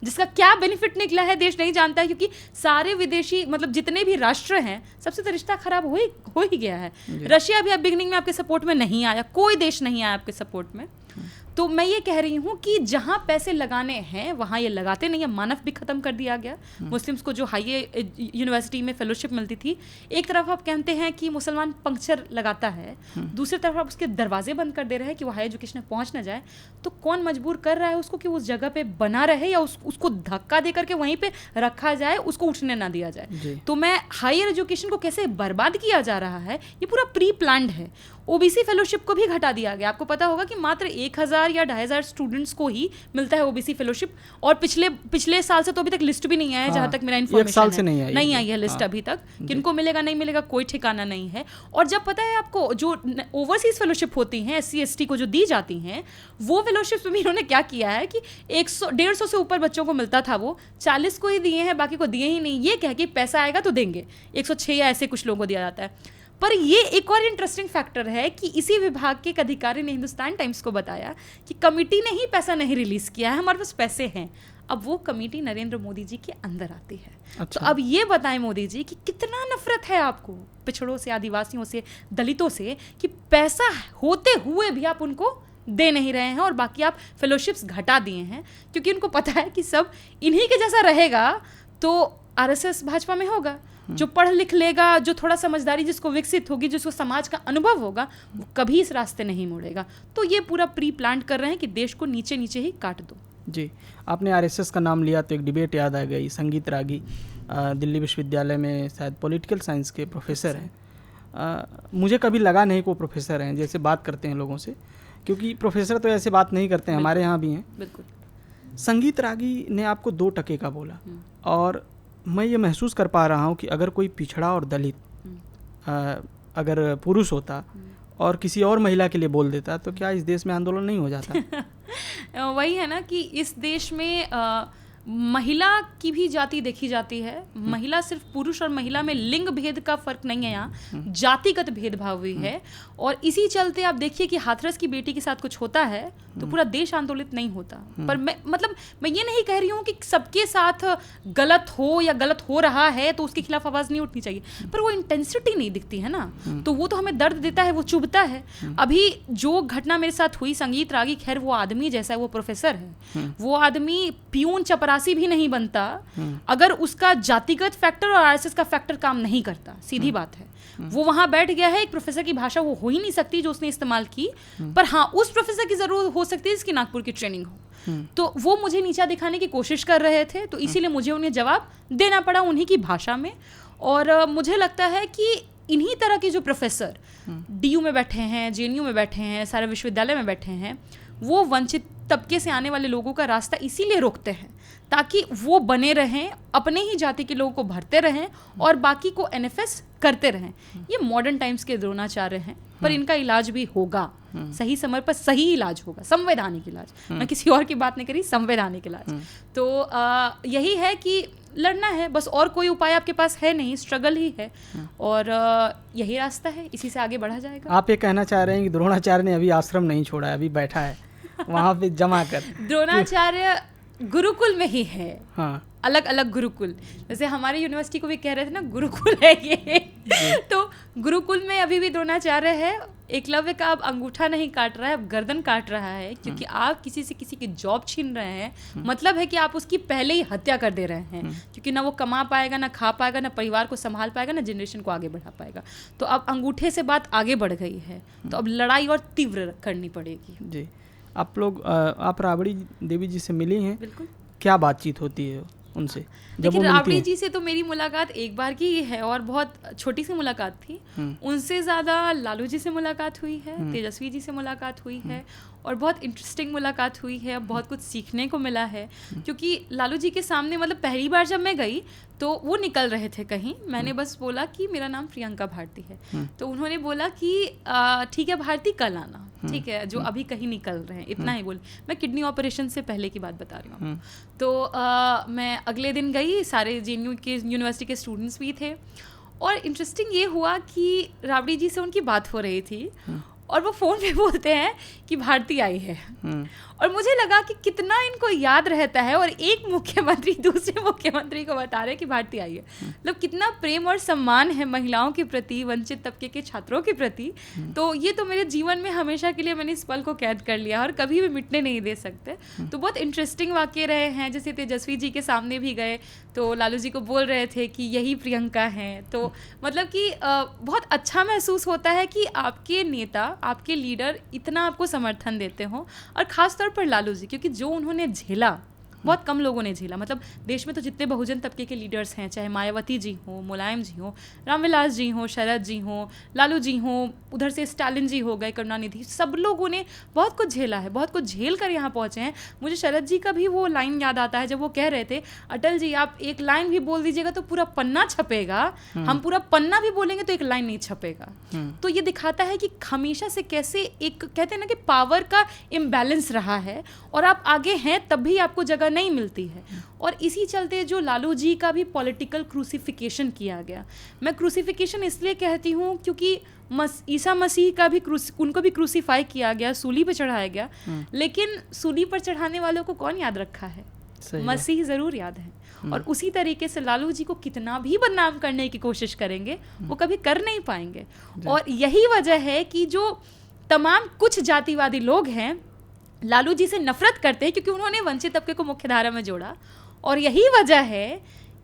जिसका क्या बेनिफिट निकला है देश नहीं जानता है क्योंकि सारे विदेशी मतलब जितने भी राष्ट्र हैं सबसे तो रिश्ता खराब हो ही गया है। रशिया भी अब बिगनिंग में आपके सपोर्ट में नहीं आया, कोई देश नहीं आया आपके सपोर्ट में। तो मैं ये कह रही हूँ कि जहाँ पैसे लगाने हैं वहाँ ये लगाते नहीं है। मानव भी ख़त्म कर दिया गया। मुस्लिम्स को जो हाई यूनिवर्सिटी में फेलोशिप मिलती थी, एक तरफ आप कहते हैं कि मुसलमान पंक्चर लगाता है, दूसरी तरफ आप उसके दरवाजे बंद कर दे रहे हैं कि वो हाई एजुकेशन में पहुँच ना जाए। तो कौन मजबूर कर रहा है उसको कि उस जगह पे बना रहे, या उसको धक्का दे करके वहीं पे रखा जाए, उसको उठने ना दिया जाए। तो मैं हायर एजुकेशन को कैसे बर्बाद किया जा रहा है, ये पूरा प्री प्लान्ड है। ओबीसी फेलोशिप को भी घटा दिया गया। आपको पता होगा कि मात्र 1000 या 2500 स्टूडेंट्स को ही मिलता है ओबीसी फेलोशिप, और पिछले साल से तो अभी तक लिस्ट भी नहीं आया है। जहाँ तक मेरा इन्फॉर्मेशन
एक साल से नहीं
आई है लिस्ट अभी तक। किनको मिलेगा नहीं मिलेगा कोई ठिकाना नहीं है। और जब पता है आपको, जो ओवरसीज फेलोशिप होती हैं SC ST को जो दी जाती हैं, वो फेलोशिप में इन्होंने क्या किया है कि 150 से ऊपर बच्चों को मिलता था, वो 40 को ही दिए हैं, बाकी को दिए ही नहीं। ये कह कि पैसा आएगा तो देंगे। 106 या ऐसे कुछ लोगों को दिया जाता है। पर ये एक और इंटरेस्टिंग फैक्टर है कि इसी विभाग के एक अधिकारी ने हिंदुस्तान टाइम्स को बताया कि कमिटी ने ही पैसा नहीं रिलीज किया है, हमारे पास पैसे हैं। अब वो कमेटी नरेंद्र मोदी जी के अंदर आती है।
अच्छा।
तो अब ये बताएं मोदी जी कि कितना नफरत है आपको पिछड़ों से, आदिवासियों से, दलितों से, कि पैसा होते हुए भी आप उनको दे नहीं रहे हैं, और बाकी आप फेलोशिप्स घटा दिए हैं, क्योंकि उनको पता है कि सब इन्हीं के जैसा रहेगा तो RSS भाजपा में होगा। जो पढ़ लिख लेगा, जो थोड़ा समझदारी जिसको विकसित होगी, जिसको समाज का अनुभव होगा, वो कभी इस रास्ते नहीं मुड़ेगा। तो ये पूरा प्री प्लान कर रहे हैं कि देश को नीचे नीचे ही काट दो।
जी, आपने RSS का नाम लिया तो एक डिबेट याद आ गई। संगीत रागी दिल्ली विश्वविद्यालय में शायद पॉलिटिकल साइंस के प्रोफेसर हैं। मुझे कभी लगा नहीं कि वो प्रोफेसर हैं, जैसे बात करते हैं लोगों से, क्योंकि प्रोफेसर तो ऐसे बात नहीं करते हैं, हमारे यहाँ भी हैं।
बिल्कुल।
संगीत रागी ने आपको 2 टके का बोला, और मैं ये महसूस कर पा रहा हूँ कि अगर कोई पिछड़ा और दलित अगर पुरुष होता और किसी और महिला के लिए बोल देता, तो क्या इस देश में आंदोलन नहीं हो जाता?
वही है ना कि इस देश में महिला की भी जाति देखी जाती है। महिला सिर्फ पुरुष और महिला में लिंग भेद का फर्क नहीं है, यहाँ जातिगत भेदभाव भी है। और इसी चलते आप देखिए कि हाथरस की बेटी के साथ कुछ होता है तो पूरा देश आंदोलित नहीं होता। पर मैं ये नहीं कह रही हूँ कि सबके साथ गलत हो या गलत हो रहा है तो उसके खिलाफ आवाज़ नहीं उठनी चाहिए, पर वो इंटेंसिटी नहीं दिखती है ना, तो वो तो हमें दर्द देता है, वो चुभता है। अभी जो घटना मेरे साथ हुई, संगीत रागी, खैर वो आदमी जैसा है, वो प्रोफेसर है, वो आदमी पियून चपरासी भी नहीं बनता अगर उसका जातिगत फैक्टर और RSS का फैक्टर काम नहीं करता। सीधी बात है। वो वहां बैठ गया है, एक प्रोफेसर की भाषा वो हो ही नहीं सकती जो उसने इस्तेमाल की, पर हाँ उस प्रोफेसर की जरूर हो सकती है जिसकी नागपुर की ट्रेनिंग हो। तो वो मुझे नीचा दिखाने की कोशिश कर रहे थे, तो इसीलिए मुझे उन्हें जवाब देना पड़ा उन्हीं की भाषा में। और मुझे लगता है कि इन्हीं तरह के जो प्रोफेसर DU में बैठे हैं, JNU में बैठे हैं, सारे विश्वविद्यालय में बैठे हैं, वो वंचित तबके से आने वाले लोगों का रास्ता इसीलिए रोकते हैं ताकि वो बने रहें, अपने ही जाति के लोगों को भरते रहें और बाकी को NFS करते रहें। ये मॉडर्न टाइम्स के द्रोणाचार्य हैं, पर इनका इलाज भी होगा, सही समय पर सही इलाज होगा, संवैधानिक इलाज। मैं किसी और की बात नहीं करी, संवैधानिक इलाज। तो यही है कि लड़ना है बस, और कोई उपाय आपके पास है नहीं, स्ट्रगल ही है, और यही रास्ता है, इसी से आगे बढ़ा जाएगा।
आप ये कहना चाह रहे हैं कि द्रोणाचार्य ने अभी आश्रम नहीं छोड़ा है, अभी बैठा है वहाँ पे जमा कर।
द्रोणाचार्य गुरुकुल में ही है।
हाँ,
अलग अलग गुरुकुल, जैसे हमारी यूनिवर्सिटी को भी कह रहे थे ना गुरुकुल है ये तो गुरुकुल में अभी भी द्रोणाचार्य है। एकलव्य का अब अंगूठा नहीं काट रहा है, अब गर्दन काट रहा है, क्योंकि आप किसी से किसी की जॉब छीन रहे हैं, मतलब है कि आप उसकी पहले ही हत्या कर दे रहे हैं, क्योंकि ना वो कमा पाएगा, ना खा पाएगा, ना परिवार को संभाल पाएगा, ना जनरेशन को आगे बढ़ा पाएगा। तो अब अंगूठे से बात आगे बढ़ गई है, तो अब लड़ाई और तीव्र करनी पड़ेगी।
जी, आप राबड़ी देवी जी से मिली हैं?
बिल्कुल।
क्या बातचीत होती है उनसे जब
लेकिन
वो मिलती
राबड़ी
हैं?
जी से तो मेरी मुलाकात एक बार की ही है, और बहुत छोटी सी मुलाकात थी। उनसे ज़्यादा लालू जी से मुलाकात हुई है, तेजस्वी जी से मुलाकात हुई है, और बहुत इंटरेस्टिंग मुलाकात हुई है, बहुत कुछ सीखने को मिला है। क्योंकि लालू जी के सामने, मतलब पहली बार जब मैं गई तो वो निकल रहे थे कहीं, मैंने बस बोला कि मेरा नाम प्रियंका भारती है, तो उन्होंने बोला कि ठीक है भारती, कल आना, ठीक है, जो अभी कहीं निकल रहे हैं, इतना ही बोल। मैं किडनी ऑपरेशन से पहले की बात बता रही हूँ। तो मैं अगले दिन गई, सारे JNU के यूनिवर्सिटी के स्टूडेंट्स भी थे, और इंटरेस्टिंग ये हुआ कि राबड़ी जी से उनकी बात हो रही थी, और वो फ़ोन पे बोलते हैं कि भारती आई है। और मुझे लगा कि कितना इनको याद रहता है, और एक मुख्यमंत्री दूसरे मुख्यमंत्री को बता रहे हैं कि भारती आई है। मतलब कितना प्रेम और सम्मान है महिलाओं के प्रति, वंचित तबके के छात्रों के प्रति। तो ये तो मेरे जीवन में हमेशा के लिए मैंने इस पल को कैद कर लिया और कभी भी मिटने नहीं दे सकते। तो बहुत इंटरेस्टिंग वाक़ये रहे हैं। जैसे तेजस्वी जी के सामने भी गए तो लालू जी को बोल रहे थे कि यही प्रियंका हैं। तो मतलब कि बहुत अच्छा महसूस होता है कि आपके नेता, आपके लीडर इतना आपको समर्थन देते हों, और ख़ास तौर पर लालू जी, क्योंकि जो उन्होंने झेला बहुत कम लोगों ने झेला। मतलब देश में तो जितने बहुजन तबके के लीडर्स हैं, चाहे मायावती जी हों, मुलायम जी हों, रामविलास जी हों, शरद जी हों, लालू जी हों, उधर से स्टालिन जी हो गए, करुणानिधि, सब लोगों ने बहुत कुछ झेला है, बहुत कुछ झेल कर यहाँ पहुँचे हैं। मुझे शरद जी का भी वो लाइन याद आता है जब वो कह रहे थे, अटल जी आप एक लाइन भी बोल दीजिएगा तो पूरा पन्ना छपेगा, हम पूरा पन्ना भी बोलेंगे तो एक लाइन नहीं छपेगा। तो ये दिखाता है कि हमेशा से कैसे एक कहते हैं ना कि पावर का इम्बैलेंस रहा है, और आप आगे हैं तब भी आपको जगह नहीं मिलती है। और इसी चलते जो लालू जी का भी पॉलिटिकल क्रूसिफिकेशन किया गया। मैं क्रूसिफिकेशन इसलिए कहती हूँ क्योंकि ईसा मसीह का भी उनको भी क्रूसीफाई किया गया, सूली पर चढ़ाया गया, लेकिन सूली पर चढ़ाने वालों को कौन याद रखा है? मसीह ज़रूर याद है। और उसी तरीके से लालू जी को कितना भी बदनाम करने की कोशिश करेंगे वो कभी कर नहीं पाएंगे। और यही वजह है कि जो तमाम कुछ जातिवादी लोग हैं लालू जी से नफरत करते हैं, क्योंकि उन्होंने वंचित तबके को मुख्य धारा में जोड़ा। और यही वजह है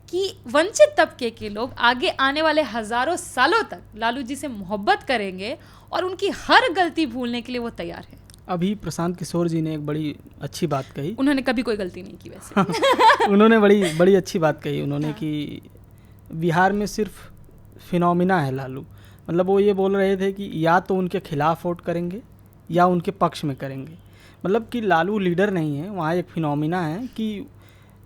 कि वंचित तबके के लोग आगे आने वाले हजारों सालों तक लालू जी से मोहब्बत करेंगे और उनकी हर गलती भूलने के लिए वो तैयार है।
अभी प्रशांत किशोर जी ने एक बड़ी अच्छी बात कही।
उन्होंने कभी कोई गलती नहीं की वैसे।
उन्होंने बड़ी अच्छी बात कही उन्होंने कि बिहार में सिर्फ फिनोमिना है लालू। मतलब वो ये बोल रहे थे कि या तो उनके खिलाफ वोट करेंगे या उनके पक्ष में करेंगे। मतलब कि लालू लीडर नहीं है, वहाँ एक फिनोमिना है कि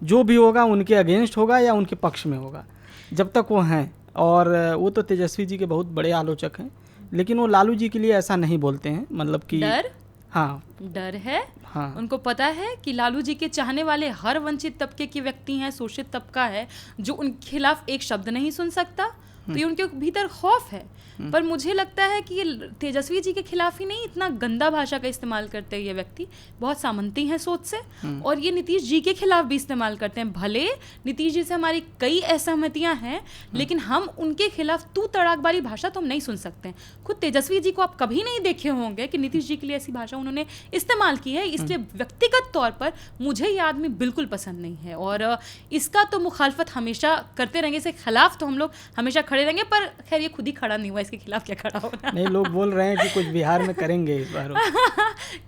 जो भी होगा उनके अगेंस्ट होगा या उनके पक्ष में होगा, जब तक वो हैं। और वो तो तेजस्वी जी के बहुत बड़े आलोचक हैं, लेकिन वो लालू जी के लिए ऐसा नहीं बोलते हैं। मतलब कि
डर,
हाँ
डर है।
हाँ,
उनको पता है कि लालू जी के चाहने वाले हर वंचित तबके के व्यक्ति हैं, शोषित तबका है जो उनके खिलाफ एक शब्द नहीं सुन सकता। तो ये उनके भीतर खौफ है। पर मुझे लगता है कि ये तेजस्वी जी के खिलाफ ही नहीं, इतना गंदा भाषा का इस्तेमाल करते हैं ये व्यक्ति, बहुत सामंती हैं सोच से। और ये नीतीश जी के खिलाफ भी इस्तेमाल करते हैं। भले नीतीश जी से हमारी कई असहमतियां हैं, लेकिन हम उनके खिलाफ तू तड़ाक वाली भाषा तो हम नहीं सुन सकते। खुद तेजस्वी जी को आप कभी नहीं देखे होंगे कि नीतीश जी के लिए ऐसी भाषा उन्होंने इस्तेमाल की है। इसलिए व्यक्तिगत तौर पर मुझे ये आदमी बिल्कुल पसंद नहीं है, और इसका तो मुखालफत हमेशा करते रहेंगे। इसके खिलाफ तो हम लोग हमेशा खड़े रहेंगे। पर खैर ये खुद ही खड़ा नहीं हुआ, इसके खिलाफ क्या खड़ा होना।
नहीं, लोग बोल रहे हैं कि कुछ बिहार में करेंगे इस बार।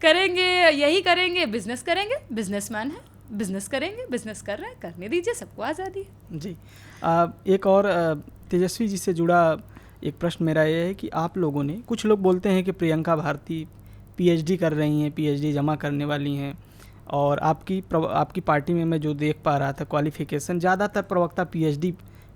करेंगे, यही करेंगे, बिजनेस करेंगे, बिजनेसमैन है, बिजनेस करेंगे, बिजनेस कर रहे हैं, करने दीजिए, सबको आज़ादी है
जी। एक और तेजस्वी जी से जुड़ा एक प्रश्न मेरा ये है कि आप लोगों ने, कुछ लोग बोलते हैं कि प्रियंका भारती पीएचडी कर रही हैं, पीएचडी जमा करने वाली हैं, और आपकी पार्टी में मैं जो देख पा रहा था क्वालिफिकेशन, ज़्यादातर प्रवक्ता पीएचडी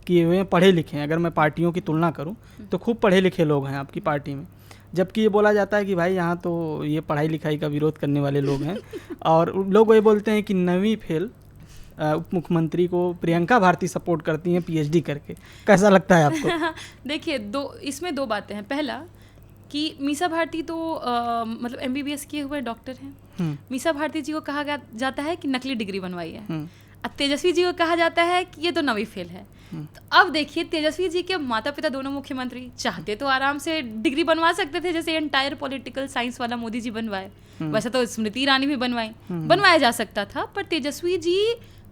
किए हुए हैं, पढ़े लिखे हैं। अगर मैं पार्टियों की तुलना करूं तो खूब पढ़े लिखे लोग हैं आपकी पार्टी में, जबकि ये बोला जाता है कि भाई यहाँ तो ये पढ़ाई लिखाई का विरोध करने वाले लोग हैं। और लोग ये बोलते हैं कि 9वीं फेल उप मुख्यमंत्री को प्रियंका भारती सपोर्ट करती हैं पीएचडी करके। कैसा लगता है आपको?
देखिए, इसमें दो बातें हैं। पहला कि मीसा भारती तो मतलब एमबीबीएस किए हुए डॉक्टर हैं। मीसा भारती जी को कहा जाता है कि नकली डिग्री बनवाई है। तेजस्वी जी को कहा जाता है कि ये तो 9वीं फेल है। तो अब देखिए, तेजस्वी जी के माता पिता दोनों मुख्यमंत्री चाहते तो आराम से डिग्री बनवा सकते थे, जैसे एंटायर पॉलिटिकल साइंस वाला मोदी जी बनवाए। वैसे तो स्मृति ईरानी भी बनवाया जा सकता था, पर तेजस्वी जी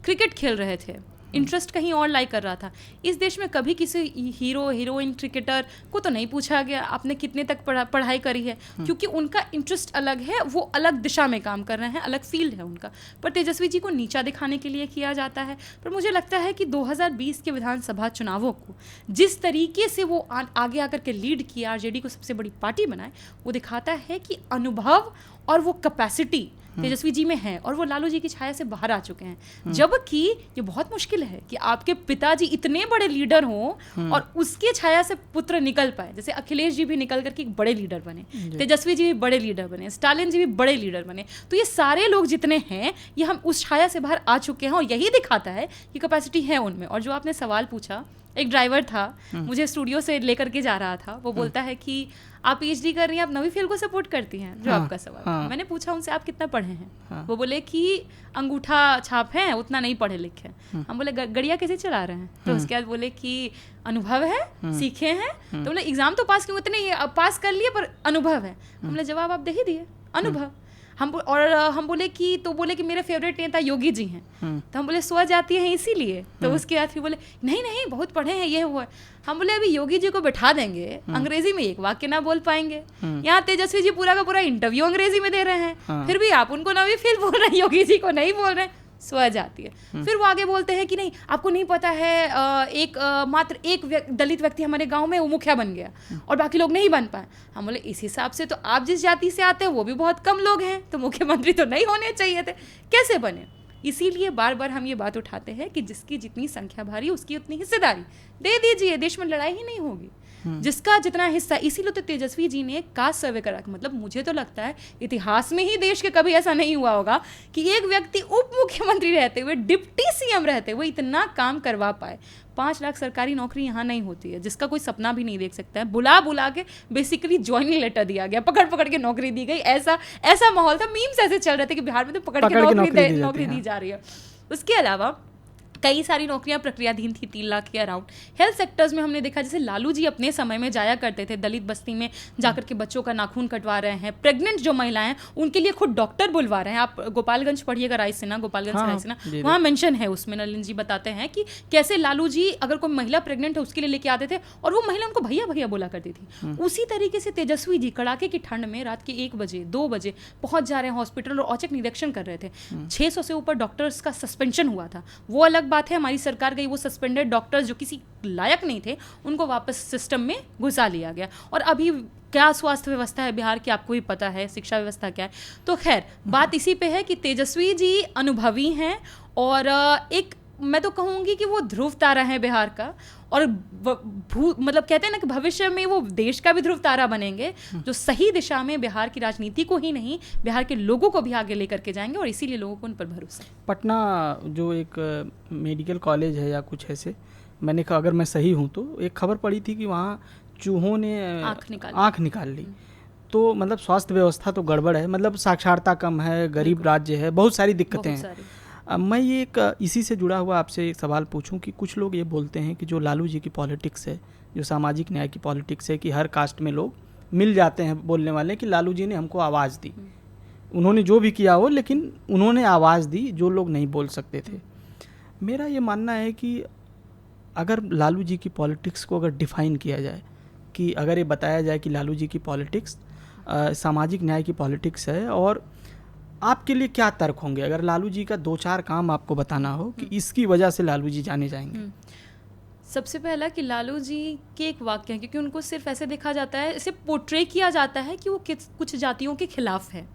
क्रिकेट खेल रहे थे, इंटरेस्ट कहीं और लाई कर रहा था। इस देश में कभी किसी हीरो हीरोइन क्रिकेटर को तो नहीं पूछा गया आपने कितने तक पढ़ाई करी है, क्योंकि उनका इंटरेस्ट अलग है, वो अलग दिशा में काम कर रहे हैं, अलग फील्ड है उनका। पर तेजस्वी जी को नीचा दिखाने के लिए किया जाता है। पर मुझे लगता है कि 2020 के विधानसभा चुनावों को जिस तरीके से वो आगे आकर के लीड किया, आरजेडी को सबसे बड़ी पार्टी बनाए, वो दिखाता है कि अनुभव और वो कैपेसिटी तेजस्वी जी में है, और वो लालू जी की छाया से बाहर आ चुके हैं। जबकि ये बहुत मुश्किल है कि आपके पिताजी इतने बड़े लीडर हों और उसके छाया से पुत्र निकल पाए। जैसे अखिलेश जी भी निकल करके एक बड़े लीडर बने, तेजस्वी जी भी बड़े लीडर बने, स्टालिन जी भी बड़े लीडर बने। तो ये सारे लोग जितने हैं, ये हम उस छाया से बाहर आ चुके हैं, और यही दिखाता है कि कैपेसिटी है उनमें। और जो आपने सवाल पूछा एक ड्राइवर था, मुझे स्टूडियो से लेकर के जा रहा था, वो बोलता है कि आप पीएचडी कर रही हैं, आप नवी फील्ड को सपोर्ट करती हैं, जो आपका सवाल था। मैंने पूछा उनसे आप कितना पढ़े हैं, वो बोले कि अंगूठा छाप है, उतना नहीं पढ़े लिखे। हम बोले गड़िया कैसे चला रहे हैं, तो उसके बाद बोले कि अनुभव है, सीखे हैं। तो बोले एग्जाम तो पास क्यों, इतने पास कर लिए पर अनुभव है। हमने जवाब आप दे ही दिए, अनुभव। हम बोले कि, तो बोले कि मेरे फेवरेट नेता योगी जी हैं। तो हम बोले स्व जाती है इसीलिए। तो उसके बाद फिर बोले नहीं नहीं बहुत पढ़े हैं, ये वो है। हम बोले अभी योगी जी को बैठा देंगे, अंग्रेजी में एक वाक्य ना बोल पाएंगे। यहाँ तेजस्वी जी पूरा का पूरा इंटरव्यू अंग्रेजी में दे रहे हैं, फिर भी आप उनको नवी फील्ड बोल रहे हैं, योगी जी को नहीं बोल रहे हैं, स्व जाती है। फिर वो आगे बोलते हैं कि नहीं आपको नहीं पता है, मात्र एक दलित व्यक्ति हमारे गांव में वो मुखिया बन गया और बाकी लोग नहीं बन पाए। हम बोले इस हिसाब से तो आप जिस जाति से आते हैं वो भी बहुत कम लोग हैं, तो मुख्यमंत्री तो नहीं होने चाहिए थे, कैसे बने। इसीलिए बार बार हम ये बात उठाते हैं कि जिसकी जितनी संख्या भारी उसकी उतनी हिस्सेदारी दे दीजिए, देश में लड़ाई ही नहीं होगी। जिसका जितना हिस्सा, इसीलिए तो तेजस्वी जी ने कास्ट सर्वे करा। मतलब मुझे तो लगता है इतिहास में ही देश के कभी ऐसा नहीं हुआ होगा कि एक व्यक्ति उप मुख्यमंत्री रहते हुए, डिप्टी सीएम रहते हुए इतना काम करवा पाए। 5 लाख सरकारी नौकरी यहाँ नहीं होती है, जिसका कोई सपना भी नहीं देख सकता है। बुला के बेसिकली ज्वाइनिंग लेटर दिया गया, पकड़ के नौकरी दी गई। ऐसा माहौल था, मीम्स ऐसे चल रहे थे कि बिहार में तो पकड़ के नौकरी दी जा रही है। उसके अलावा कई सारी नौकरियां प्रक्रियाधीन थी 3 लाख के अराउंड। हेल्थ सेक्टर्स में हमने देखा, जैसे लालू जी अपने समय में जाया करते थे दलित बस्ती में जाकर के बच्चों का नाखून कटवा रहे हैं। प्रेग्नेंट जो महिलाएं हैं उनके लिए खुद डॉक्टर बुलवा रहे हैं। आप गोपालगंज पढ़िएगा, रायसेना, गोपालगंज रायसेना, वहाँ मेंशन है उसमें। नलिन जी बताते हैं कि कैसे लालू जी अगर कोई महिला प्रेग्नेंट है उसके लिए लेके आते थे और वो महिला उनको भैया भैया बोला करती थी। उसी तरीके से तेजस्वी जी कड़ाके की ठंड में रात के 1 बजे 2 बजे पहुंच जा रहे हैं हॉस्पिटल और औचक निरीक्षण कर रहे थे। 600 से ऊपर डॉक्टर्स का सस्पेंशन हुआ था। वो अलग बात है, हमारी सरकार गई, वो सस्पेंडेड डॉक्टर्स जो किसी लायक नहीं थे उनको वापस सिस्टम में घुसा लिया गया। और अभी क्या स्वास्थ्य व्यवस्था है बिहार की आपको भी पता है, शिक्षा व्यवस्था क्या है। तो खैर बात इसी पे है कि तेजस्वी जी अनुभवी हैं और एक मैं तो कहूँगी कि वो ध्रुव तारा है बिहार का। और मतलब कहते हैं ना कि भविष्य में वो देश का भी ध्रुव तारा बनेंगे, जो सही दिशा में बिहार की राजनीति को ही नहीं बिहार के लोगों को भी आगे लेकर के जाएंगे। और इसीलिए लोगों को उन पर भरोसा है।
पटना जो एक मेडिकल कॉलेज है या कुछ ऐसे, मैंने कहा अगर मैं सही हूँ तो एक खबर पड़ी थी कि वहाँ चूहों ने आँख निकाल ली। तो मतलब स्वास्थ्य व्यवस्था तो गड़बड़ है, मतलब साक्षरता कम है, गरीब राज्य है, बहुत सारी दिक्कतें हैं। मैं ये एक इसी से जुड़ा हुआ आपसे एक सवाल पूछूं कि कुछ लोग ये बोलते हैं कि जो लालू जी की पॉलिटिक्स है, जो सामाजिक न्याय की पॉलिटिक्स है, कि हर कास्ट में लोग मिल जाते हैं बोलने वाले कि लालू जी ने हमको आवाज़ दी, उन्होंने जो भी किया हो लेकिन उन्होंने आवाज़ दी जो लोग नहीं बोल सकते थे। मेरा ये मानना है कि अगर लालू जी की पॉलिटिक्स को अगर डिफ़ाइन किया जाए, कि अगर ये बताया जाए कि लालू जी की पॉलिटिक्स सामाजिक न्याय की पॉलिटिक्स है, और आपके लिए क्या तर्क होंगे अगर लालू जी का 2-4 काम आपको बताना हो कि इसकी वजह से लालू जी जाने जाएंगे?
सबसे पहला कि लालू जी के एक वाक्य है, क्योंकि उनको सिर्फ ऐसे देखा जाता है, इसे पोर्ट्रे किया जाता है कि वो कुछ जातियों के खिलाफ है।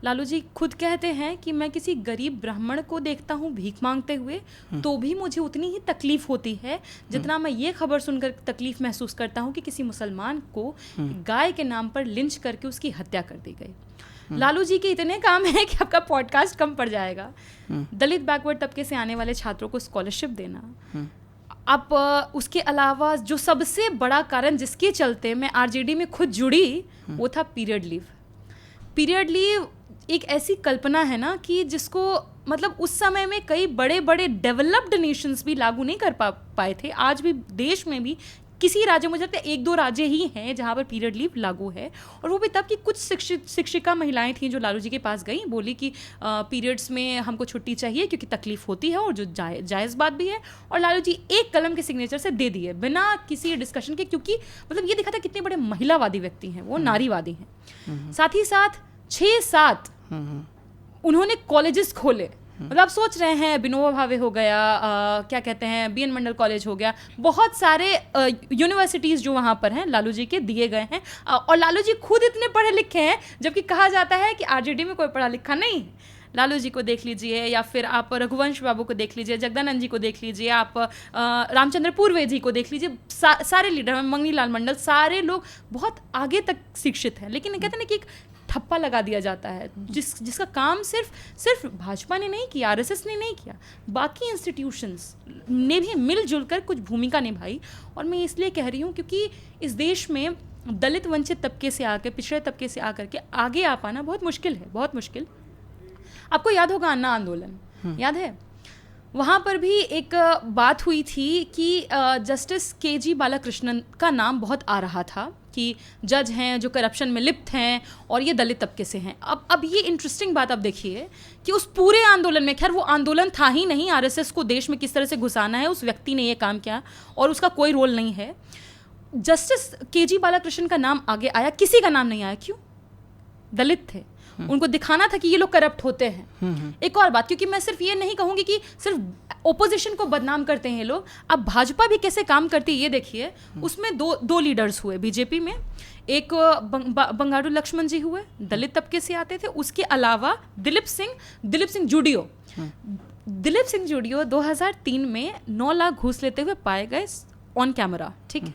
लालू जी खुद कहते हैं कि मैं किसी गरीब ब्राह्मण को देखता हूँ भीख मांगते हुए तो भी मुझे उतनी ही तकलीफ होती है जितना मैं ये खबर सुनकर तकलीफ महसूस करता हूँ कि किसी मुसलमान को गाय के नाम पर लिंच करके उसकी हत्या कर दी गई। लालू जी के इतने काम है कि आपका पॉडकास्ट कम पड़ जाएगा। दलित बैकवर्ड तबके से आने वाले छात्रों को स्कॉलरशिप देना, आप उसके अलावा जो सबसे बड़ा कारण जिसके चलते मैं आरजेडी में खुद जुड़ी वो था पीरियड लीव। पीरियड लीव एक ऐसी कल्पना है ना कि जिसको मतलब उस समय में कई बड़े बड़े डेवलप्ड नेशंस भी लागू नहीं कर पाए थे। आज भी देश में भी किसी राज्य, मुझे लगता है 1-2 राज्य ही हैं जहाँ पर पीरियड लीव लागू है। और वो भी तब कि कुछ शिक्षिका महिलाएं थीं जो लालू जी के पास गई, बोली कि पीरियड्स में हमको छुट्टी चाहिए क्योंकि तकलीफ होती है, और जो जायज़ बात भी है। और लालू जी एक कलम के सिग्नेचर से दे दिए बिना किसी डिस्कशन के, क्योंकि मतलब ये दिखा था कितने बड़े महिलावादी व्यक्ति हैं, वो नारीवादी हैं। साथ ही साथ 6-7 उन्होंने कॉलेजेस खोले। मतलब आप सोच रहे हैं विनोबा भावे हो गया, क्या कहते हैं बीएन मंडल कॉलेज हो गया, बहुत सारे यूनिवर्सिटीज़ जो वहाँ पर हैं लालू जी के दिए गए हैं। और लालू जी खुद इतने पढ़े लिखे हैं, जबकि कहा जाता है कि आरजेडी में कोई पढ़ा लिखा नहीं है। लालू जी को देख लीजिए, या फिर आप रघुवंश बाबू को देख लीजिए, जगदानंद जी को देख लीजिए, आप रामचंद्र पूर्वे जी को देख लीजिए, सारे लीडर, मंगनी लाल मंडल, सारे लोग बहुत आगे तक शिक्षित हैं। लेकिन कहते हैं ना कि एक ठप्पा लगा दिया जाता है, जिसका काम सिर्फ भाजपा ने नहीं किया, आरएसएस ने नहीं किया, बाकी इंस्टीट्यूशंस ने भी मिलजुल कर कुछ भूमिका निभाई। और मैं इसलिए कह रही हूँ क्योंकि इस देश में दलित वंचित तबके से आकर, पिछड़े तबके से आकर के आगे आ पाना बहुत मुश्किल है, बहुत मुश्किल। आपको याद होगा अन्ना आंदोलन, याद है? वहाँ पर भी एक बात हुई थी कि जस्टिस के.जी. बालाकृष्णन का नाम बहुत आ रहा था कि जज हैं जो करप्शन में लिप्त हैं और ये दलित तबके से हैं। अब ये इंटरेस्टिंग बात आप देखिए कि उस पूरे आंदोलन में, खैर वो आंदोलन था ही नहीं, आरएसएस को देश में किस तरह से घुसाना है उस व्यक्ति ने ये काम किया और उसका कोई रोल नहीं है। Justice KG. बालाकृष्णन का नाम आगे आया, किसी का नाम नहीं आया। क्यों? दलित थे, उनको दिखाना था कि ये लोग करप्ट होते हैं। एक और बात, क्योंकि मैं सिर्फ ये नहीं कहूंगी कि सिर्फ ओपोजिशन को बदनाम करते हैं ये लोग, अब भाजपा भी कैसे काम करती है ये देखिए। उसमें दो लीडर्स हुए बीजेपी में, एक बंगारू लक्ष्मण जी हुए, दलित तबके से आते थे, उसके अलावा दिलीप सिंह जुडियो। दिलीप सिंह जुडियो 2003 में 9 लाख घूस लेते हुए पाए गए ऑन कैमरा, ठीक है।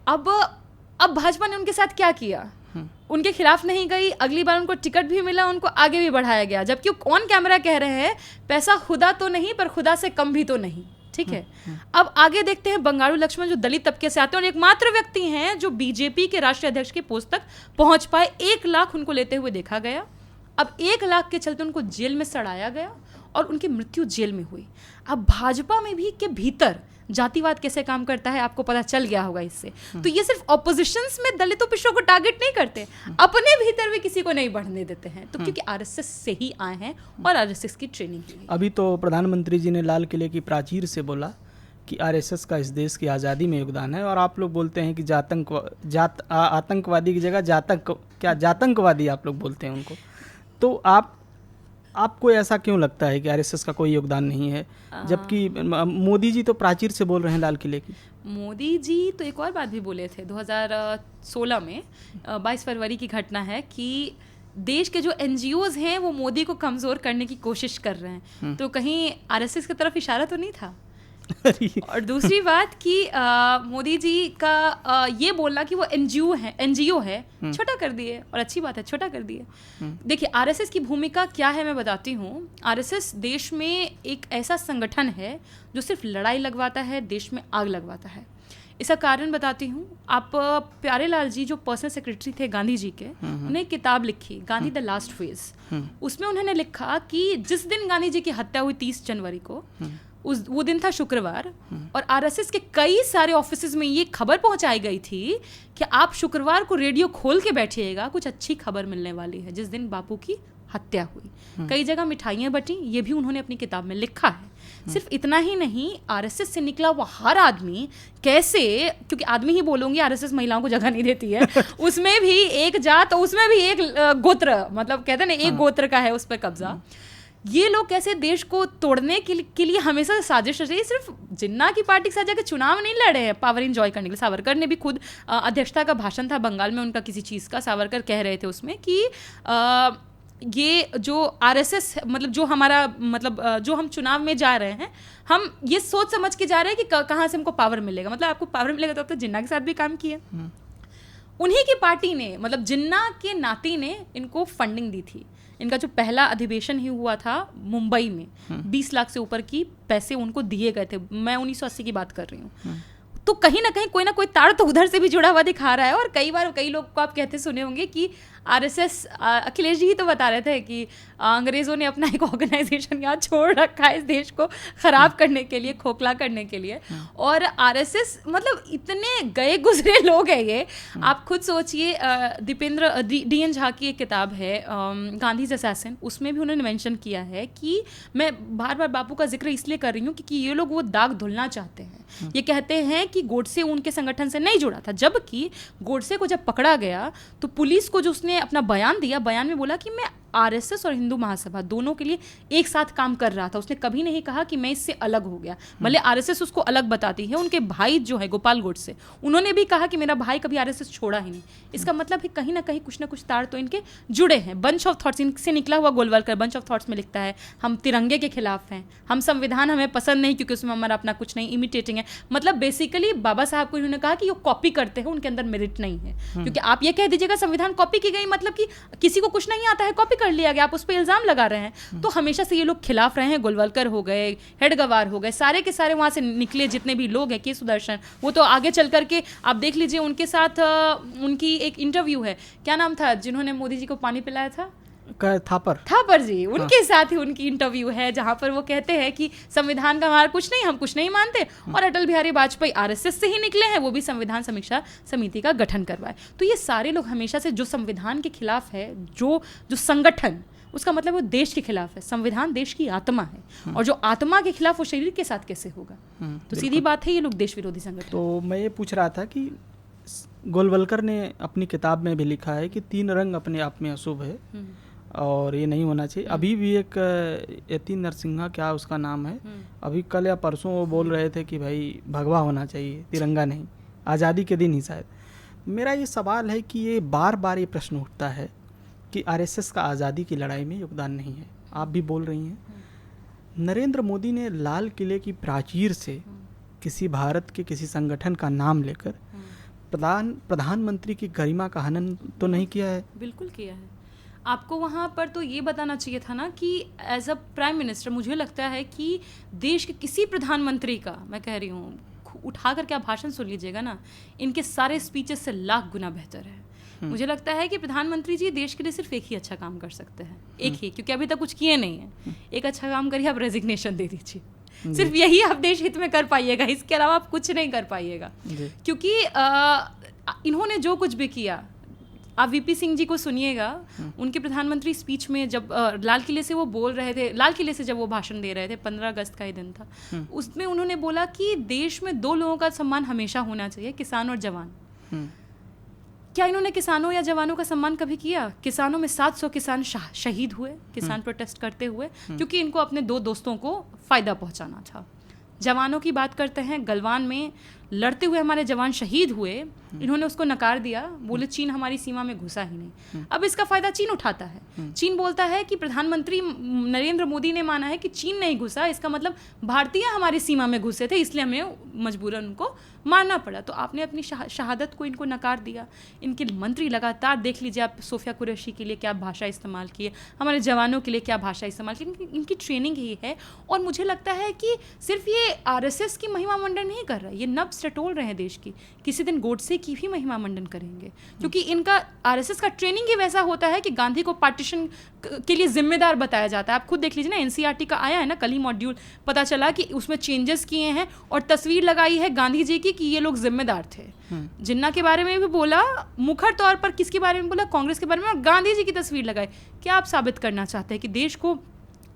अब भाजपा ने उनके साथ क्या किया? उनके खिलाफ नहीं गई, अगली बार उनको टिकट भी मिला, उनको आगे भी बढ़ाया गया, जबकि ऑन कैमरा कह रहे हैं पैसा खुदा तो नहीं पर खुदा से कम भी तो नहीं, ठीक है। अब आगे देखते हैं बंगारू लक्ष्मण जो दलित तबके से आते हैं और एकमात्र व्यक्ति हैं जो बीजेपी के राष्ट्रीय अध्यक्ष के पोस्ट तक पहुंच पाए। 1 लाख उनको लेते हुए देखा गया। अब 1 लाख के चलते उनको जेल में सड़ाया गया और उनकी मृत्यु जेल में हुई। अब भाजपा में भी के भीतर जातिवाद कैसे काम करता है आपको पता चल गया होगा इससे। तो ये सिर्फ ऑपोजिशंस में दलितों पिछड़ों को टारगेट नहीं करते, अपने भीतर भी किसी को नहीं बढ़ने देते हैं। तो क्योंकि आरएसएस से ही आए हैं और आरएसएस की ट्रेनिंग की।
अभी तो प्रधानमंत्री जी ने लाल किले की प्राचीर से बोला कि आरएसएस का इस देश की आज़ादी में योगदान है, और आप लोग बोलते हैं कि आतंकवादी की जगह जातंकवादी आप लोग बोलते हैं उनको। तो आपको ऐसा क्यों लगता है कि आरएसएस का कोई योगदान नहीं है, जबकि मोदी जी तो प्राचीर से बोल रहे हैं लाल किले की?
मोदी जी तो एक और बात भी बोले थे 2016 में, 22 फरवरी की घटना है कि देश के जो एनजीओज हैं वो मोदी को कमज़ोर करने की कोशिश कर रहे हैं। तो कहीं आरएसएस की तरफ इशारा तो नहीं था? और दूसरी बात कि मोदी जी का ये बोलना कि वो एनजीओ है, छोटा कर दिए, और अच्छी बात है, छोटा कर दिए। देखिए आरएसएस की भूमिका क्या है मैं बताती हूँ। आरएसएस देश में एक ऐसा संगठन है जो सिर्फ लड़ाई लगवाता है, देश में आग लगवाता है। इसका कारण बताती हूँ। आप प्यारेलाल जी जो पर्सनल सेक्रेटरी थे गांधी जी के, उन्हें एक किताब लिखी गांधी द लास्ट फेज। उसमें उन्होंने लिखा कि जिस दिन गांधी जी की हत्या हुई 30 जनवरी को, वो दिन था शुक्रवार, और आरएसएस के कई सारे ऑफिसेज में ये खबर पहुंचाई गई थी कि आप शुक्रवार को रेडियो खोल के बैठिएगा, कुछ अच्छी खबर मिलने वाली है, जिस दिन बापू की हत्या हुई। कई जगह मिठाइयाँ बटी, ये भी उन्होंने अपनी किताब में लिखा है। सिर्फ इतना ही नहीं, आरएसएस से निकला हुआ हर आदमी कैसे, क्योंकि आदमी ही बोलूंगी, आरएसएस महिलाओं को जगह नहीं देती है, उसमें भी एक जात, उसमें भी एक गोत्र, मतलब कहते हैं ना एक गोत्र का है उस पर कब्जा। ये लोग कैसे देश को तोड़ने के लिए हमेशा साजिश रची। सिर्फ जिन्ना की पार्टी के साथ जाकर चुनाव नहीं लड़े हैं पावर इंजॉय करने के लिए। सावरकर ने भी खुद अध्यक्षता का भाषण था बंगाल में उनका किसी चीज़ का, सावरकर कह रहे थे उसमें कि ये जो आरएसएस मतलब जो हमारा मतलब जो हम चुनाव में जा रहे हैं, हम ये सोच समझ के जा रहे हैं कि कहाँ से हमको पावर मिलेगा, मतलब आपको पावर मिलेगा तो अब तो जिन्ना के साथ भी काम किया। उन्हीं की पार्टी ने, मतलब जिन्ना के नाती ने इनको फंडिंग दी थी। इनका जो पहला अधिवेशन ही हुआ था मुंबई में, 20 लाख से ऊपर की पैसे उनको दिए गए थे। मैं 1980 की बात कर रही हूँ। तो कहीं ना कहीं कोई ना कोई तार तो उधर से भी जुड़ा हुआ दिखा रहा है। और कई बार कई लोग को आप कहते सुने होंगे कि आरएसएस, अखिलेश जी ही तो बता रहे थे कि अंग्रेज़ों ने अपना एक ऑर्गेनाइजेशन यहाँ छोड़ रखा है इस देश को ख़राब करने के लिए, खोखला करने के लिए। और आरएसएस मतलब इतने गए गुजरे लोग हैं ये। आप खुद सोचिए, दीपेंद्र डी.एन. झा की एक किताब है गांधीज असैसिन, उसमें भी उन्होंने मेंशन किया है कि मैं बार बार बापू का जिक्र इसलिए कर रही हूँ क्योंकि ये लोग वो दाग धुलना चाहते हैं। ये कहते हैं कि गोडसे उनके संगठन से नहीं जुड़ा था, जबकि गोडसे को जब पकड़ा गया तो पुलिस को जो उसने अपना बयान दिया, बयान में बोला कि मैं आरएसएस और हिंदू महासभा दोनों के लिए एक साथ काम कर रहा था। उसने कभी नहीं कहा कि मैं इससे अलग हो गया। भले आरएसएस उसको अलग बताती है, उनके भाई जो है गोपाल गोडसे, उन्होंने भी कहा कि मेरा भाई कभी आरएसएस छोड़ा ही नहीं। इसका मतलब है कहीं ना कहीं कुछ ना कुछ तार तो इनके जुड़े हैं। बंच ऑफ थॉट्स इनसे निकला हुआ गोलवलकर बंच ऑफ थॉट्स में लिखता है हम तिरंगे के खिलाफ हैं, हम संविधान हमें पसंद नहीं क्योंकि उसमें हमारा अपना कुछ नहीं, इमिटेटिंग है। मतलब बेसिकली बाबा साहब को इन्होंने कहा कि वो कॉपी करते हैं, उनके अंदर मेरिट नहीं है। क्योंकि आप ये कह दीजिएगा संविधान कॉपी की गई, मतलब कि किसी को कुछ नहीं आता है, कॉपी कर लिया गया, आप उस पर इल्जाम लगा रहे हैं। तो हमेशा से ये लोग खिलाफ रहे हैं। गोलवलकर हो गए, हेडगवार हो गए, सारे के सारे वहाँ से निकले जितने भी लोग हैं, के सुदर्शन, वो तो आगे चल करके आप देख लीजिए उनके साथ उनकी एक इंटरव्यू है, क्या नाम था जिन्होंने मोदी जी को पानी पिलाया था, थापर जी, उनके साथ ही उनकी इंटरव्यू है जहां पर वो कहते हैं कि संविधान का हमारा कुछ नहीं, हम कुछ नहीं मानते। और अटल बिहारी वाजपेयी आरएसएस से ही निकले हैं, वो भी संविधान समीक्षा समिति का गठन करवाए। तो ये सारे लोग हमेशा से जो संविधान के खिलाफ है, जो संगठन, उसका मतलब वो देश के खिलाफ है। संविधान देश की आत्मा है, और जो आत्मा के खिलाफ वो शरीर के साथ कैसे होगा। तो सीधी बात है, ये लोग देश विरोधी संगठन।
तो मैं ये पूछ रहा था कि गोलवलकर ने अपनी किताब में भी लिखा है कि 3 रंग अपने आप में अशुभ है और ये नहीं होना चाहिए। अभी भी एक यति नरसिंहा, क्या उसका नाम है, अभी कल या परसों वो बोल रहे थे कि भाई भगवा होना चाहिए, तिरंगा नहीं, आज़ादी के दिन ही शायद। मेरा ये सवाल है कि ये बार बार ये प्रश्न उठता है कि आरएसएस का आज़ादी की लड़ाई में योगदान नहीं है। आप भी बोल रही हैं, नरेंद्र मोदी ने लाल किले की प्राचीर से किसी भारत के किसी संगठन का नाम लेकर प्रधानमंत्री की गरिमा का हनन तो नहीं किया है।
बिल्कुल किया है। आपको वहाँ पर तो ये बताना चाहिए था ना कि एज अ प्राइम मिनिस्टर मुझे लगता है कि देश के किसी प्रधानमंत्री का, मैं कह रही हूँ, उठा करके आप भाषण सुन लीजिएगा ना, इनके सारे स्पीचेस से लाख गुना बेहतर है। मुझे लगता है कि प्रधानमंत्री जी देश के लिए सिर्फ एक ही अच्छा काम कर सकते हैं, एक ही, क्योंकि अभी तक कुछ किए नहीं है। एक अच्छा काम करिए, आप रेजिग्नेशन दे दीजिए, सिर्फ यही आप देश हित में कर पाइएगा, इसके अलावा आप कुछ नहीं कर पाइएगा। क्योंकि इन्होंने जो कुछ भी किया, आप वीपी सिंह जी को सुनिएगा, उनके प्रधानमंत्री स्पीच में जब लाल किले से वो बोल रहे थे, लाल किले से जब वो भाषण दे रहे थे, 15 अगस्त का ही दिन था, उसमें उन्होंने बोला कि देश में 2 लोगों का सम्मान हमेशा होना चाहिए, किसान और जवान। क्या इन्होंने किसानों या जवानों का सम्मान कभी किया? किसानों में 700 किसान शहीद हुए, किसान प्रोटेस्ट करते हुए, क्योंकि इनको अपने 2 दोस्तों को फ़ायदा पहुंचाना था। जवानों की बात करते हैं, गलवान में लड़ते हुए हमारे जवान शहीद हुए, इन्होंने उसको नकार दिया, बोले चीन हमारी सीमा में घुसा ही नहीं। अब इसका फ़ायदा चीन उठाता है। चीन बोलता है कि प्रधानमंत्री नरेंद्र मोदी ने माना है कि चीन नहीं घुसा, इसका मतलब भारतीय हमारी सीमा में घुसे थे, इसलिए हमें मजबूरन उनको मानना पड़ा। तो आपने अपनी शहादत को इनको नकार दिया। इनके मंत्री लगातार देख लीजिए आप, सोफिया कुरैशी के लिए क्या भाषा इस्तेमाल की है, हमारे जवानों के लिए क्या भाषा इस्तेमाल की, इनकी ट्रेनिंग ही है। और मुझे लगता है कि सिर्फ ये आरएसएस की महिमा मंडन नहीं कर रहा, ये नब्ज टटोल रहे हैं देश की, किसी दिन गोडसे की भी महिमा मंडन करेंगे, क्योंकि इनका आरएसएस का ट्रेनिंग ही वैसा होता है कि गांधी को पार्टीशन के लिए जिम्मेदार बताया जाता है। आप खुद देख लीजिए ना, एनसीईआरटी का आया है ना कल ही मॉड्यूल, पता चला कि उसमें चेंजेस किए हैं और तस्वीर लगाई है गांधी जी की कि ये लोग जिम्मेदार थे। जिन्ना के बारे में भी बोला, मुखर तौर पर किसके बारे में बोला, कांग्रेस के बारे में, और गांधी जी की तस्वीर लगाई। क्या आप साबित करना चाहते हैं कि देश को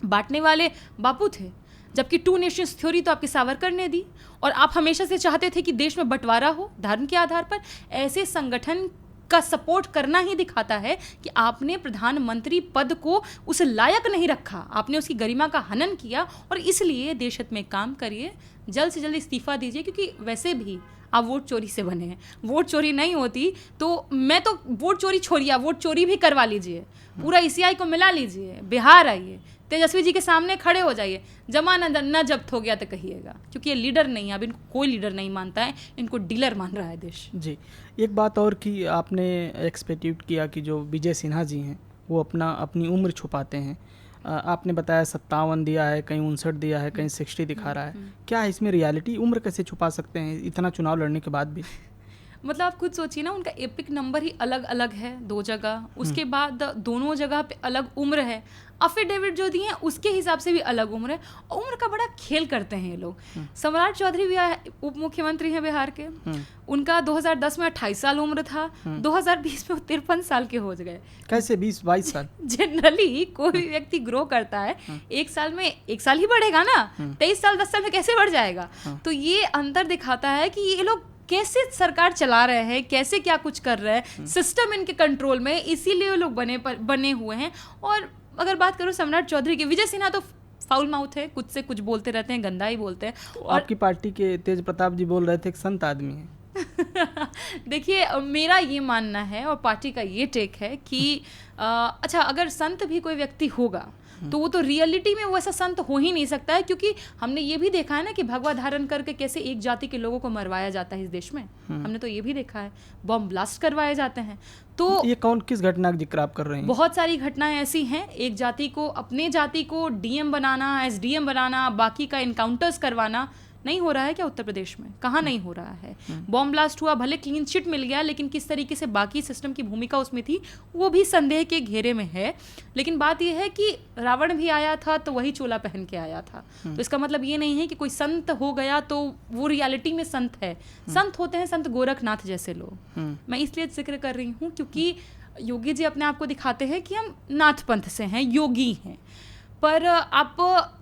बांटने वाले बापू थे, जबकि 2 नेशंस थ्योरी तो आपके सावरकर ने दी, और आप हमेशा से चाहते थे कि देश में बंटवारा हो धर्म के आधार पर। ऐसे संगठन का सपोर्ट करना ही दिखाता है कि आपने प्रधानमंत्री पद को उस लायक नहीं रखा, आपने उसकी गरिमा का हनन किया, और इसलिए देश हित में काम करिए, जल्द से जल्द इस्तीफा दीजिए, क्योंकि वैसे भी आप वोट चोरी से बने हैं। वोट चोरी नहीं होती तो मैं तो वोट चोरी छोड़िए, वोट चोरी भी करवा लीजिए, पूरा ईसीआई को मिला लीजिए, बिहार आइए, तेजस्वी जी के सामने खड़े हो जाइए, जमाना न जब्त हो गया तो कहिएगा, क्योंकि ये लीडर नहीं है। अब इनको कोई लीडर नहीं मानता है, इनको डीलर मान रहा है देश।
जी, एक बात और कि आपने एक्सपेक्टेड किया कि जो विजय सिन्हा जी हैं वो अपनी उम्र छुपाते हैं। आपने बताया 57 दिया है, कहीं 59 दिया है, कहीं 60 दिखा रहा है। क्या है इसमें रियलिटी? उम्र कैसे छुपा सकते हैं इतना चुनाव लड़ने के बाद भी?
मतलब आप खुद सोचिए ना, उनका एपिक नंबर ही अलग अलग है 2 जगह, उसके बाद दोनों जगह पे अलग उम्र है, अफिडेविट जो दिए हैं उसके हिसाब से भी अलग उम्र है। उम्र का बड़ा खेल करते हैं ये लोग। सम्राट चौधरी भी उप मुख्यमंत्री हैं बिहार के, उनका 2010 में 28 साल उम्र था, 2020 में वो 53 साल के हो गए।
कैसे 20-22 साल?
जनरली कोई भी व्यक्ति ग्रो करता है, 1 साल में 1 साल ही बढ़ेगा ना, 23 साल 10 साल में कैसे बढ़ जाएगा? तो ये अंतर दिखाता है कि ये लोग कैसे सरकार चला रहे हैं, कैसे क्या कुछ कर रहे हैं, सिस्टम इनके कंट्रोल में, इसीलिए वो लोग बने हुए हैं। और अगर बात करूँ सम्राट चौधरी की, विजय सिन्हा तो फाउल माउथ है, कुछ से कुछ बोलते रहते हैं, गंदा ही बोलते हैं।
तो आपकी पार्टी के तेज प्रताप जी बोल रहे थे एक संत आदमी है।
देखिए, मेरा ये मानना है और पार्टी का ये टेक है कि अच्छा, अगर संत भी कोई व्यक्ति होगा तो वो तो रियलिटी में वो ऐसा संत हो ही नहीं सकता है, क्योंकि हमने ये भी देखा है ना कि भगवा धारण करके कैसे एक जाति के लोगों को मरवाया जाता है इस देश में। हमने तो ये भी देखा है, बॉम्ब ब्लास्ट करवाए जाते हैं। तो
ये किस घटना का जिक्र आप कर रहे हैं?
बहुत सारी घटनाएं ऐसी हैं, एक जाति को, अपने जाति को डीएम बनाना, एसडीएम बनाना, बाकी का इनकाउंटर्स करवाना नहीं हो रहा है क्या उत्तर प्रदेश में? कहाँ नहीं हो रहा है? बॉम्ब ब्लास्ट हुआ, भले क्लीन चिट मिल गया, लेकिन किस तरीके से बाकी सिस्टम की भूमिका उसमें थी वो भी संदेह के घेरे में है। लेकिन बात यह है कि रावण भी आया था तो वही चोला पहन के आया था। तो इसका मतलब ये नहीं है कि कोई संत हो गया तो वो रियलिटी में संत है। संत होते हैं संत गोरखनाथ जैसे लोग। मैं इसलिए जिक्र कर रही हूँ क्योंकि योगी जी अपने आप को दिखाते हैं कि हम नाथ पंथ से हैं, योगी हैं। पर आप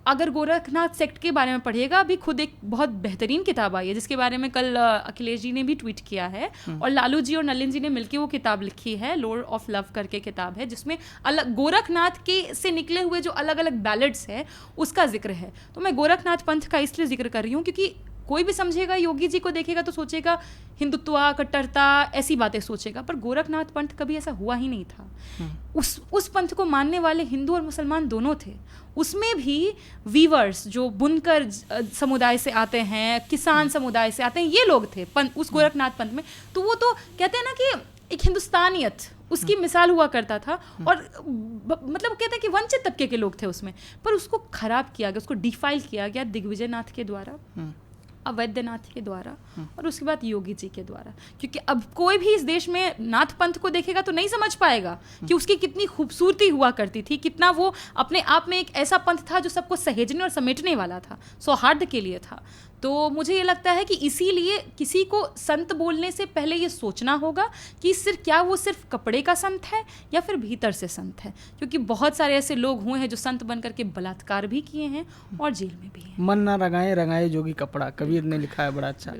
अगर गोरखनाथ सेक्ट के बारे में पढ़िएगा, अभी खुद एक बहुत बेहतरीन किताब आई है जिसके बारे में कल अखिलेश जी ने भी ट्वीट किया है, और लालू जी और नलिन जी ने मिलकर वो किताब लिखी है, लॉर्ड ऑफ लव करके किताब है, जिसमें अलग गोरखनाथ के से निकले हुए जो अलग अलग बैलेट्स है उसका जिक्र है। तो मैं गोरखनाथ पंथ का इसलिए जिक्र कर रही हूँ क्योंकि कोई भी समझेगा, योगी जी को देखेगा तो सोचेगा हिंदुत्व, कट्टरता, ऐसी बातें सोचेगा, पर गोरखनाथ पंथ कभी ऐसा हुआ ही नहीं था। उस पंथ को मानने वाले हिंदू और मुसलमान दोनों थे। उसमें भी वीवर्स जो बुनकर समुदाय से आते हैं, किसान समुदाय से आते हैं, ये लोग थे उस गोरखनाथ पंथ में। तो वो तो कहते हैं ना कि एक हिंदुस्तानियत उसकी मिसाल हुआ करता था, और मतलब कहते हैं कि वंचित तबके के लोग थे उसमें, पर उसको खराब किया गया, उसको डिफाइल किया गया दिग्विजय नाथ के द्वारा, अवैधनाथ के द्वारा, और उसके बाद योगी जी के द्वारा। क्योंकि अब कोई भी इस देश में नाथ पंथ को देखेगा तो नहीं समझ पाएगा कि उसकी कितनी खूबसूरती हुआ करती थी, कितना वो अपने आप में एक ऐसा पंथ था जो सबको सहेजने और समेटने वाला था, सौहार्द के लिए था। तो मुझे ये लगता है कि इसीलिए किसी को संत बोलने से पहले ये सोचना होगा कि क्या वो सिर्फ कपड़े का संत है या फिर भीतर से संत है, क्योंकि बहुत सारे ऐसे लोग हुए हैं जो संत बन करके बलात्कार भी किए हैं और जेल में भी हैं।
मन ना रंगाए रंगाए जोगी कपड़ा, कबीर ने लिखा है, बड़ा अच्छा।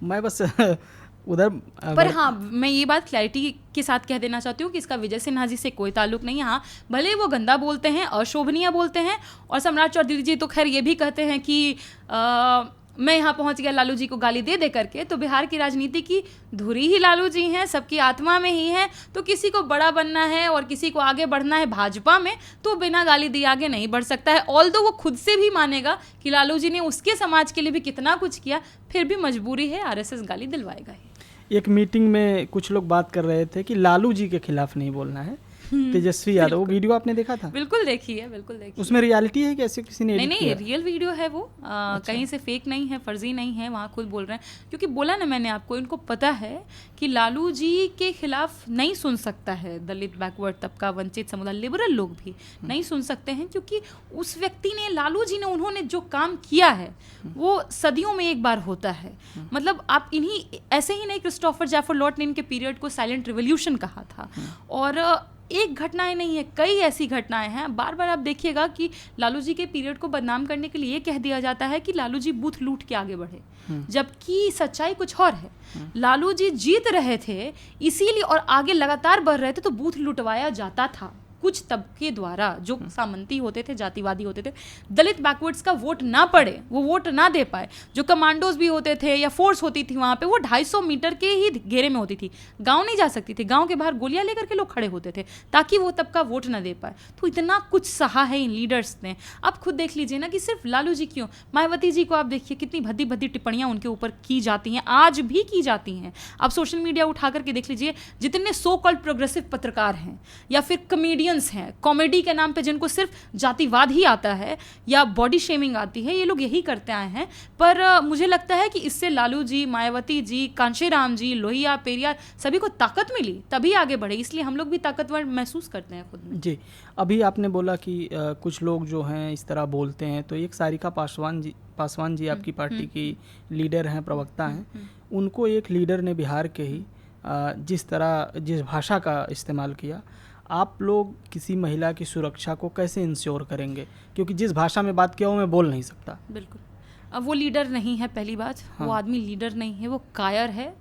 मैं बस उधर
पर हाँ, मैं ये बात क्लैरिटी के साथ कह देना चाहती हूँ कि इसका विजय सिन्हा जी से कोई ताल्लुक नहीं है। हाँ, भले वो गंदा बोलते हैं, अशोभनीय बोलते हैं, और सम्राट चौधरी जी तो खैर ये भी कहते हैं कि मैं यहाँ पहुँच गया लालू जी को गाली दे दे करके। तो बिहार की राजनीति की धुरी ही लालू जी हैं, सबकी आत्मा में ही है। तो किसी को बड़ा बनना है और किसी को आगे बढ़ना है भाजपा में, तो बिना गाली दिए आगे नहीं बढ़ सकता है। ऑल्दो वो खुद से भी मानेगा कि लालू जी ने उसके समाज के लिए भी कितना कुछ किया, फिर भी मजबूरी है, आरएसएस गाली दिलवाएगा ही।
एक मीटिंग में कुछ लोग बात कर रहे थे कि लालू जी के खिलाफ नहीं बोलना है, तेजस्वी यादव। वो वीडियो आपने देखा था?
बिल्कुल देखी है, बिल्कुल देखी।
उसमें रियलिटी है कि ऐसे किसी ने
नहीं, ये रियल वीडियो है वो। अच्छा। कहीं से फेक नहीं है, फर्जी नहीं है, वहाँ खुद बोल रहे हैं। क्योंकि बोला ना मैंने आपको, इनको पता है कि लालू जी के खिलाफ नहीं सुन सकता है दलित, बैकवर्ड तबका, वंचित समुदाय, लिबरल लोग भी नहीं सुन सकते हैं, क्योंकि उस व्यक्ति ने, लालू जी ने, उन्होंने जो काम किया है वो सदियों में एक बार होता है। मतलब आप इन्हीं ऐसे ही नहीं, क्रिस्टोफर जैफर लॉट ने इनके पीरियड को साइलेंट रिवॉल्यूशन कहा था, और एक घटनाएं नहीं है, कई ऐसी घटनाएं हैं। बार बार आप देखिएगा कि लालू जी के पीरियड को बदनाम करने के लिए कह दिया जाता है कि लालू जी बूथ लूट के आगे बढ़े, जबकि सच्चाई कुछ और है। लालू जी जीत रहे थे इसीलिए, और आगे लगातार बढ़ रहे थे, तो बूथ लुटवाया जाता था कुछ तबके द्वारा, जो सामंती होते थे, जातिवादी होते थे। दलित बैकवर्ड्स का वोट ना पड़े, वो वोट ना दे पाए। जो कमांडोज भी होते थे या फोर्स होती थी वहाँ पे, वो 250 मीटर के ही घेरे में होती थी, गांव नहीं जा सकती थी। गांव के बाहर गोलियां लेकर के लोग खड़े होते थे ताकि वो तबका वोट ना दे पाए। तो इतना कुछ सहा है इन लीडर्स ने। आप खुद देख लीजिए ना कि सिर्फ लालू जी क्यों, मायावती जी को आप देखिए, कितनी भद्दी भद्दी टिप्पणियां उनके ऊपर की जाती हैं, आज भी की जाती हैं। आप सोशल मीडिया उठा करके देख लीजिए, जितने सो कॉल्ड प्रोग्रेसिव पत्रकार हैं या फिर कमेडियंस हैं, कॉमेडी के नाम पे जिनको सिर्फ जातिवाद ही आता है या बॉडी शेमिंग आती है, ये लोग यही करते आए हैं। पर मुझे लगता है कि इससे लालू जी, मायावती जी, कांशीराम जी, लोहिया, पेरियार, सभी को ताकत मिली, तभी आगे बढ़े। इसलिए हम लोग भी ताकतवर महसूस करते हैं खुद में।
जी, अभी आपने बोला कि कुछ लोग जो हैं इस तरह बोलते हैं, तो एक सारिका पासवान जी आपकी पार्टी की लीडर हैं, प्रवक्ता हैं। उनको एक लीडर ने बिहार के ही जिस भाषा का इस्तेमाल किया, आप लोग किसी महिला की सुरक्षा को कैसे इंश्योर करेंगे? क्योंकि जिस भाषा में बात किया वो मैं बोल नहीं सकता।
बिल्कुल। अब वो लीडर नहीं है, पहली बात। वो आदमी लीडर नहीं है, वो कायर है,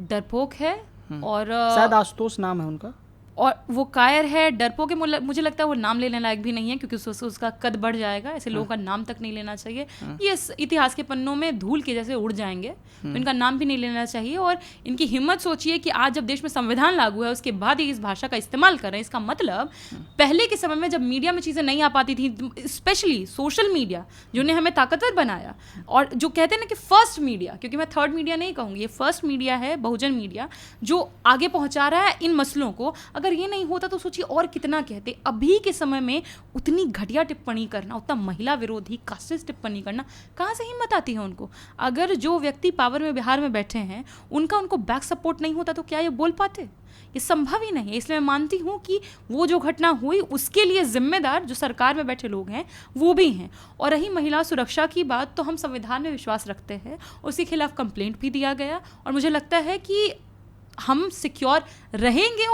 डरपोक है। और
शायद आशुतोष नाम है उनका।
और वो कायर है, डरपोक है। मुझे लगता है वो नाम लेने लायक भी नहीं है, क्योंकि उसका कद बढ़ जाएगा। ऐसे लोगों का नाम तक नहीं लेना चाहिए। ये इतिहास के पन्नों में धूल के जैसे उड़ जाएंगे, तो इनका नाम भी नहीं लेना चाहिए। और इनकी हिम्मत सोचिए कि आज जब देश में संविधान लागू है, उसके बाद ये इस भाषा का इस्तेमाल कर रहे हैं। इसका मतलब पहले के समय में जब मीडिया में चीज़ें नहीं आ पाती थी, स्पेशली सोशल मीडिया जिन्हें हमें ताकतवर बनाया, और जो कहते हैं ना कि फर्स्ट मीडिया, क्योंकि मैं थर्ड मीडिया नहीं कहूँगी, ये फर्स्ट मीडिया है, बहुजन मीडिया, जो आगे पहुँचा रहा है इन मसलों को। अगर ये नहीं होता तो सोचिए और कितना कहते। अभी के समय में उतनी घटिया टिप्पणी करना, उतना महिला विरोधी कास्टिस्ट टिप्पणी करना, कहाँ से हिम्मत आती है उनको? अगर जो व्यक्ति पावर में बिहार में बैठे हैं उनको बैक सपोर्ट नहीं होता तो क्या ये बोल पाते? ये संभव ही नहीं है। इसलिए मैं मानती हूँ कि वो जो घटना हुई उसके लिए जिम्मेदार जो सरकार में बैठे लोग हैं वो भी हैं। और रही महिला सुरक्षा की बात, तो हम संविधान में विश्वास रखते हैं, उसके खिलाफ कंप्लेंट भी दिया गया, और मुझे लगता है कि हम सिक्योर रहेंगे।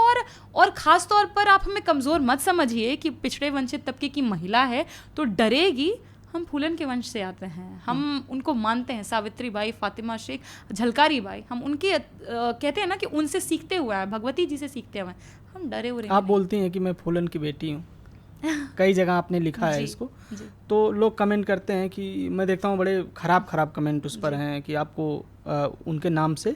और ख़ास तौर पर आप हमें कमज़ोर मत समझिए कि पिछड़े वंचित तबके की महिला है तो डरेगी। हम फूलन के वंश से आते हैं, हम उनको मानते हैं। सावित्री बाई, फातिमा शेख, झलकारी बाई, हम उनके कहते हैं ना कि उनसे सीखते हुए हैं, भगवती जी से सीखते हुए हैं। हम डरे हुए।
आप बोलती हैं कि मैं फूलन की बेटी हूँ, कई जगह आपने लिखा है इसको, तो लोग कमेंट करते हैं कि मैं देखता हूँ बड़े खराब कमेंट उस पर हैं कि आपको उनके नाम से।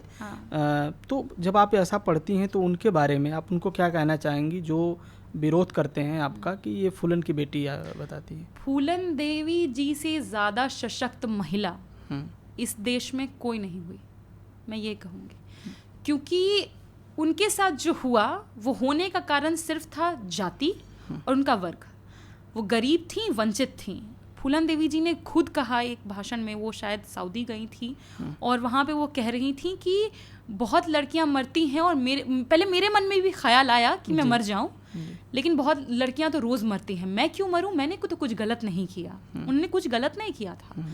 तो जब आप ऐसा पढ़ती हैं तो उनके बारे में आप उनको क्या कहना चाहेंगी जो विरोध करते हैं आपका कि ये फूलन की बेटी बताती है?
फूलन देवी जी से ज़्यादा सशक्त महिला इस देश में कोई नहीं हुई, मैं ये कहूँगी। क्योंकि उनके साथ जो हुआ वो होने का कारण सिर्फ था जाति और उनका वर्ग। वो गरीब थी, वंचित थी। फूलन देवी जी ने खुद कहा एक भाषण में, वो शायद सऊदी गई थी और वहाँ पे वो कह रही थी कि बहुत लड़कियाँ मरती हैं, और पहले मेरे मन में भी ख्याल आया कि मैं मर जाऊँ, लेकिन बहुत लड़कियाँ तो रोज़ मरती हैं, मैं क्यों मरूँ? मैंने तो कुछ गलत नहीं किया। उन्होंने कुछ गलत नहीं किया था।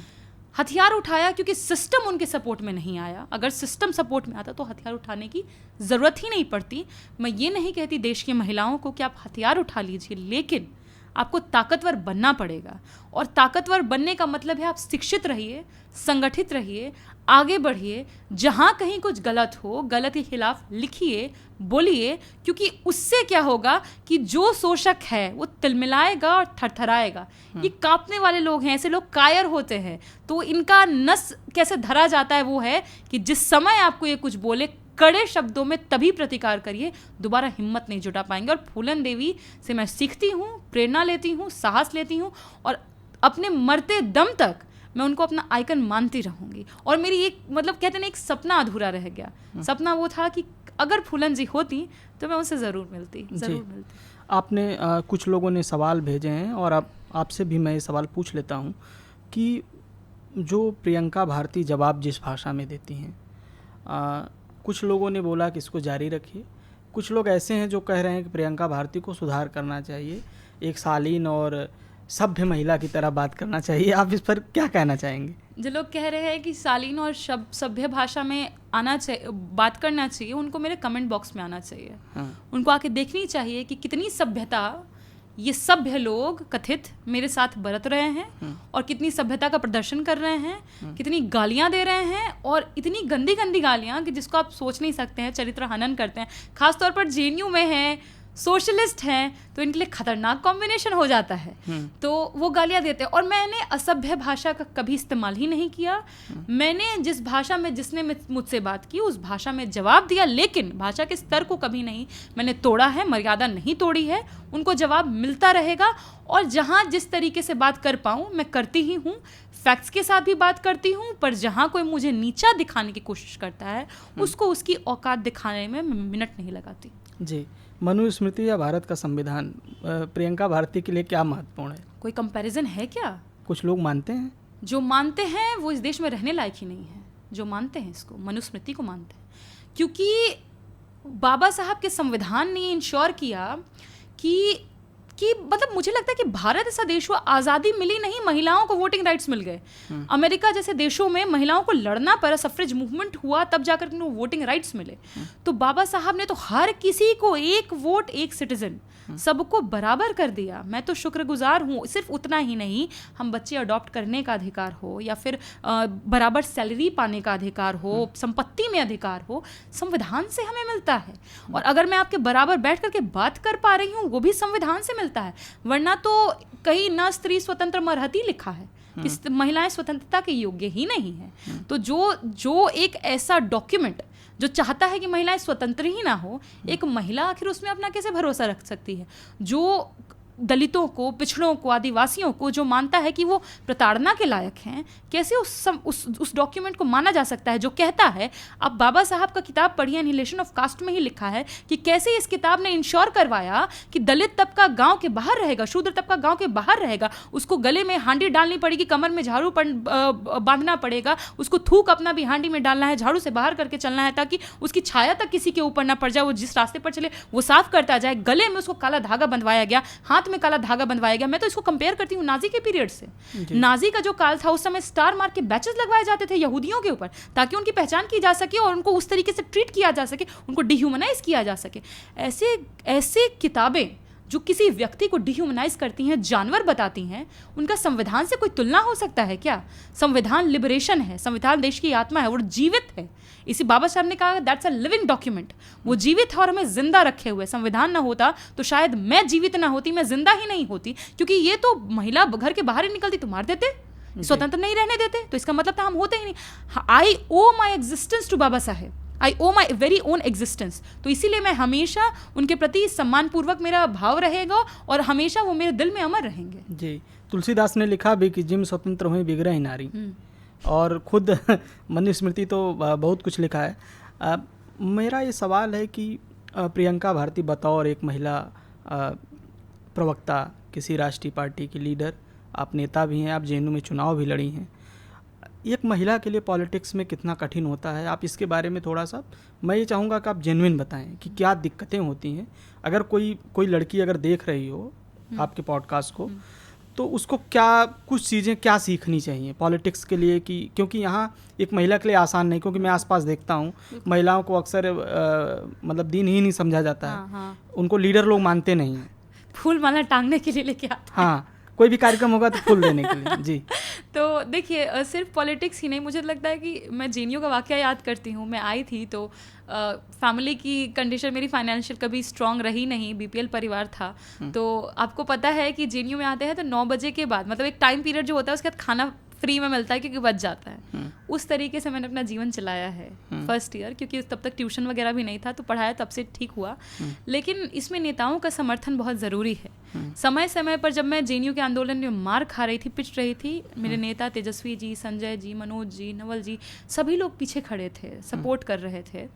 हथियार उठाया क्योंकि सिस्टम उनके सपोर्ट में नहीं आया। अगर सिस्टम सपोर्ट में आता तो हथियार उठाने की ज़रूरत ही नहीं पड़ती। मैं ये नहीं कहती देश की महिलाओं को कि आप हथियार उठा लीजिए, लेकिन आपको ताकतवर बनना पड़ेगा। और ताकतवर बनने का मतलब है आप शिक्षित रहिए, संगठित रहिए, आगे बढ़िए। जहाँ कहीं कुछ गलत हो, गलत के खिलाफ लिखिए, बोलिए, क्योंकि उससे क्या होगा कि जो शोषक है वो तिलमिलाएगा और थरथराएगा। ये कांपने वाले लोग हैं, ऐसे लोग कायर होते हैं, तो इनका नस कैसे धरा जाता है वो है कि जिस समय आपको ये कुछ बोले, कड़े शब्दों में तभी प्रतिकार करिए, दोबारा हिम्मत नहीं जुटा पाएंगे। और फूलन देवी से मैं सीखती हूँ, प्रेरणा लेती हूँ, साहस लेती हूँ, और अपने मरते दम तक मैं उनको अपना आइकन मानती रहूँगी। और मेरी एक कहते ना, एक जरूर अधूरा रह गया। सपना वो था कि अगर फूलन जी होती तो मैं उनसे ज़रूर मिलती।
आपने कुछ लोगों ने सवाल भेजे हैं और आपसे भी मैं ये सवाल पूछ लेता हूँ कि जो प्रियंका भारती जवाब जिस भाषा में देती हैं, कुछ लोगों ने बोला कि इसको जारी रखिए। कुछ लोग ऐसे हैं जो कह रहे हैं कि प्रियंका भारती को सुधार करना चाहिए, एक शालीन और सभ्य महिला की तरह बात करना चाहिए। आप इस पर क्या कहना चाहेंगे?
जो लोग कह रहे हैं कि शालीन और सभ्य भाषा में आना चाहिए, बात करना चाहिए, उनको मेरे कमेंट बॉक्स में आना चाहिए। उनको आके देखनी चाहिए कि कितनी सभ्यता ये सभ्य लोग कथित मेरे साथ बरत रहे हैं, और कितनी सभ्यता का प्रदर्शन कर रहे हैं, कितनी गालियां दे रहे हैं, और इतनी गंदी गंदी गालियां कि जिसको आप सोच नहीं सकते हैं, चरित्र हनन करते हैं। खासतौर पर जेएनयू में हैं, सोशलिस्ट हैं, तो इनके लिए खतरनाक कॉम्बिनेशन हो जाता है। तो वो गालियां देते हैं। और मैंने असभ्य भाषा का कभी इस्तेमाल ही नहीं किया। मैंने जिस भाषा में जिसने मुझसे बात की उस भाषा में जवाब दिया, लेकिन भाषा के स्तर को कभी नहीं मैंने तोड़ा है, मर्यादा नहीं तोड़ी है। उनको जवाब मिलता रहेगा, और जहाँ जिस तरीके से बात कर पाऊँ मैं करती ही हूँ। फैक्ट्स के साथ भी बात करती हूँ, पर जहाँ कोई मुझे नीचा दिखाने की कोशिश करता है उसको उसकी औकात दिखाने में मिनट नहीं लगाती।
जी, मनुस्मृति या भारत का संविधान प्रियंका भारती के लिए क्या महत्वपूर्ण है?
कोई कंपैरिजन है क्या?
कुछ लोग मानते हैं,
जो मानते हैं वो इस देश में रहने लायक ही नहीं है। जो मानते हैं इसको, मनुस्मृति को मानते हैं, क्योंकि बाबा साहब के संविधान ने इंश्योर किया कि कि मतलब मुझे लगता है कि भारत ऐसा देश हुआ, आज़ादी मिली नहीं, महिलाओं को वोटिंग राइट्स मिल गए। अमेरिका जैसे देशों में महिलाओं को लड़ना पड़ा, सफ्रेज मूवमेंट हुआ, तब जाकर उनको वोटिंग राइट्स मिले। तो बाबा साहब ने तो हर किसी को एक वोट एक सिटीजन, सबको बराबर कर दिया। मैं तो शुक्रगुजार हूँ। सिर्फ उतना ही नहीं, हम बच्चे अडॉप्ट करने का अधिकार हो, या फिर बराबर सैलरी पाने का अधिकार हो, संपत्ति में अधिकार हो, संविधान से हमें मिलता है। और अगर मैं आपके बराबर बैठ करके बात कर पा रही हूँ, वो भी संविधान से मिलता है। वरना तो कहीं ना स्त्री स्वतंत्र मरहती लिखा है कि महिलाएं स्वतंत्रता के योग्य ही नहीं है। तो जो एक ऐसा डॉक्यूमेंट जो चाहता है कि महिलाएं स्वतंत्र ही ना हो, एक महिला आखिर उसमें अपना कैसे भरोसा रख सकती है? जो दलितों को, पिछड़ों को, आदिवासियों को जो मानता है कि वो प्रताड़ना के लायक हैं, कैसे उस डॉक्यूमेंट को माना जा सकता है जो कहता है? अब बाबा साहब का किताब पढ़िए, एनिहिलेशन ऑफ कास्ट में ही लिखा है कि कैसे इस किताब ने इंश्योर करवाया कि दलित तबका गांव के बाहर रहेगा, शूद्र तबका गांव के बाहर रहेगा, उसको गले में हांडी डालनी पड़ेगी, कमर में झाड़ू बांधना पड़ेगा, उसको थूक अपना भी हांडी में डालना है, झाड़ू से बाहर करके चलना है ताकि उसकी छाया तक किसी के ऊपर ना पड़ जाए, वो जिस रास्ते पर चले वो साफ करता जाए। गले में उसको काला धागा बंधवाया गया, हाथ में काला धागा बंधवाया गया। मैं तो इसको कंपेयर करती हूँ नाजी के पीरियड से। नाजी का जो काल था, उस समय स्टार मार्क के बैचेस लगवाए जाते थे यहूदियों के ऊपर ताकि उनकी पहचान की जा सके और उनको उस तरीके से ट्रीट किया जा सके, उनको डिह्यूमनाइज किया जा सके। ऐसे किताबें जो किसी व्यक्ति को डिह्यूमनाइज करती हैं, जानवर बताती हैं, उनका संविधान से कोई तुलना हो सकता है क्या? संविधान लिबरेशन है, संविधान देश की आत्मा है, वो जीवित है। इसी बाबा साहब ने कहा दैट्स अ लिविंग डॉक्यूमेंट। वो जीवित है और हमें जिंदा रखे हुए। संविधान ना होता तो शायद मैं जीवित ना होती, मैं जिंदा ही नहीं होती, क्योंकि ये तो महिला घर के बाहर ही निकलती तो मार देते, स्वतंत्र नहीं रहने देते, तो इसका मतलब था हम होते ही नहीं। I owe my existence to Baba Saheb, I owe my very own existence. तो इसीलिए मैं हमेशा उनके प्रति सम्मानपूर्वक मेरा भाव रहेगा और हमेशा वो मेरे दिल में अमर रहेंगे।
जी, तुलसीदास ने लिखा भी कि जिम स्वतंत्र हुए बिगड़े नारी, और खुद मनुस्मृति तो बहुत कुछ लिखा है। मेरा ये सवाल है कि प्रियंका भारती बतौर एक महिला प्रवक्ता, किसी राष्ट्रीय पार्टी की लीडर, आप नेता भी हैं, आप जेएनयू में चुनाव भी लड़ी हैं, एक महिला के लिए पॉलिटिक्स में कितना कठिन होता है, आप इसके बारे में थोड़ा सा, मैं ये चाहूँगा कि आप जेन्युइन बताएं कि क्या दिक्कतें होती हैं। अगर कोई लड़की अगर देख रही हो आपके पॉडकास्ट को, तो उसको क्या कुछ चीज़ें क्या सीखनी चाहिए पॉलिटिक्स के लिए, कि क्योंकि यहाँ एक महिला के लिए आसान नहीं, क्योंकि मैं आसपास देखता हूँ महिलाओं को अक्सर मतलब दीनहीन ही समझा जाता है। उनको लीडर लोग मानते नहीं हैं।
फूल माला टांगने के लिए लेके आते हैं।
हाँ, कोई भी कार्यक्रम होगा तो फूल देने के लिए। जी,
तो देखिए सिर्फ पॉलिटिक्स ही नहीं, मुझे लगता है कि मैं जेएनयू का वाकया याद करती हूँ। मैं आई थी तो फैमिली की कंडीशन मेरी फाइनेंशियल कभी स्ट्रांग रही नहीं, बीपीएल परिवार था। तो आपको पता है कि जेएनयू में आते हैं तो 9 बजे के बाद, मतलब एक टाइम पीरियड जो होता है उसके बाद खाना फ्री में मिलता है क्योंकि बच जाता है। उस तरीके से मैंने अपना जीवन चलाया है फर्स्ट ईयर, क्योंकि तब तक ट्यूशन वगैरह भी नहीं था, तो पढ़ाया तब से ठीक हुआ। लेकिन इसमें नेताओं का समर्थन बहुत ज़रूरी है। समय समय पर जब मैं जेएनयू के आंदोलन में मार खा रही थी, पिट रही थी, मेरे नेता तेजस्वी जी, संजय जी, मनोज जी, नवल जी, सभी लोग पीछे खड़े थे, सपोर्ट कर रहे थे।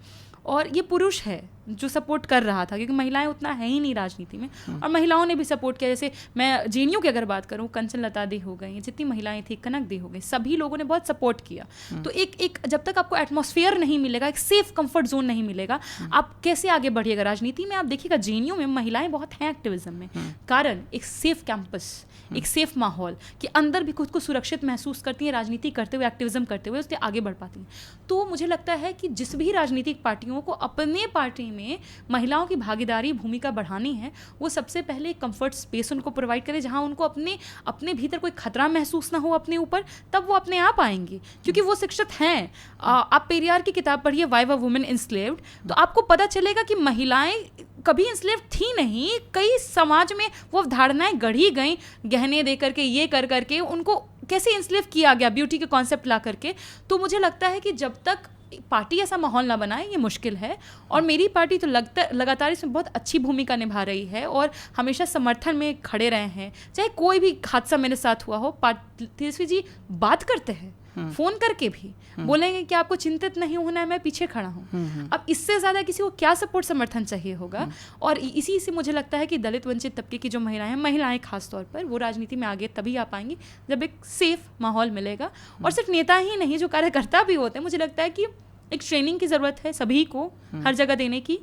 और ये पुरुष है जो सपोर्ट कर रहा था, क्योंकि महिलाएं उतना है ही नहीं राजनीति में, और महिलाओं ने भी सपोर्ट किया। जैसे मैं जेएनयू की अगर बात करूं, कंचन लता दी हो गई, जितनी महिलाएं थी, कनक दी हो गई, सभी लोगों ने बहुत सपोर्ट किया। तो एक जब तक आपको एटमॉस्फेयर नहीं मिलेगा, एक सेफ कंफर्ट जोन नहीं मिलेगा, आप कैसे आगे बढ़िएगा राजनीति में? आप देखिएगा जेएनयू में महिलाएं बहुत हैं एक्टिविज्म में, कारण एक सेफ कैंपस, एक सेफ माहौल कि अंदर भी खुद को सुरक्षित महसूस करती हैं, राजनीति करते हुए, एक्टिविज्म करते हुए उससे आगे बढ़ पाती हैं। तो मुझे लगता है कि जिस भी राजनीतिक पार्टियों को अपने पार्टी में महिलाओं की भागीदारी, भूमिका बढ़ानी है, वो सबसे पहले एक कंफर्ट स्पेस उनको प्रोवाइड करे जहां उनको अपने भीतर कोई खतरा महसूस ना हो अपने ऊपर, तब वो अपने आप आएंगी, क्योंकि वो शिक्षित हैं। आप पेरियार की किताब पढ़िए, वाई वर वुमेन इंस्लेव्ड, तो आपको पता चलेगा कि महिलाएं कभी इंस्लेव थी नहीं। कई समाज में वो धारणाएं गढ़ी गई, गहने दे करके, ये कर करके उनको कैसे इंस्लेव किया गया, ब्यूटी के कॉन्सेप्ट ला करके। तो मुझे लगता है कि जब तक पार्टी ऐसा माहौल ना बनाए, ये मुश्किल है। और मेरी पार्टी तो लगातार इसमें बहुत अच्छी भूमिका निभा रही है और हमेशा समर्थन में खड़े रहे हैं। चाहे कोई भी हादसा मेरे साथ हुआ हो, तेजस्वी जी बात करते हैं, फोन करके भी बोलेंगे कि आपको चिंतित नहीं होना है, मैं पीछे खड़ा हूँ। अब इससे ज़्यादा किसी को क्या सपोर्ट समर्थन चाहिए होगा? और इसी से मुझे लगता है कि दलित वंचित तबके की जो महिलाएं खास तौर पर, वो राजनीति में आगे तभी आ पाएंगी जब एक सेफ माहौल मिलेगा। और सिर्फ नेता ही नहीं, जो कार्यकर्ता भी होते हैं, मुझे लगता है कि एक ट्रेनिंग की ज़रूरत है सभी को हर जगह देने की।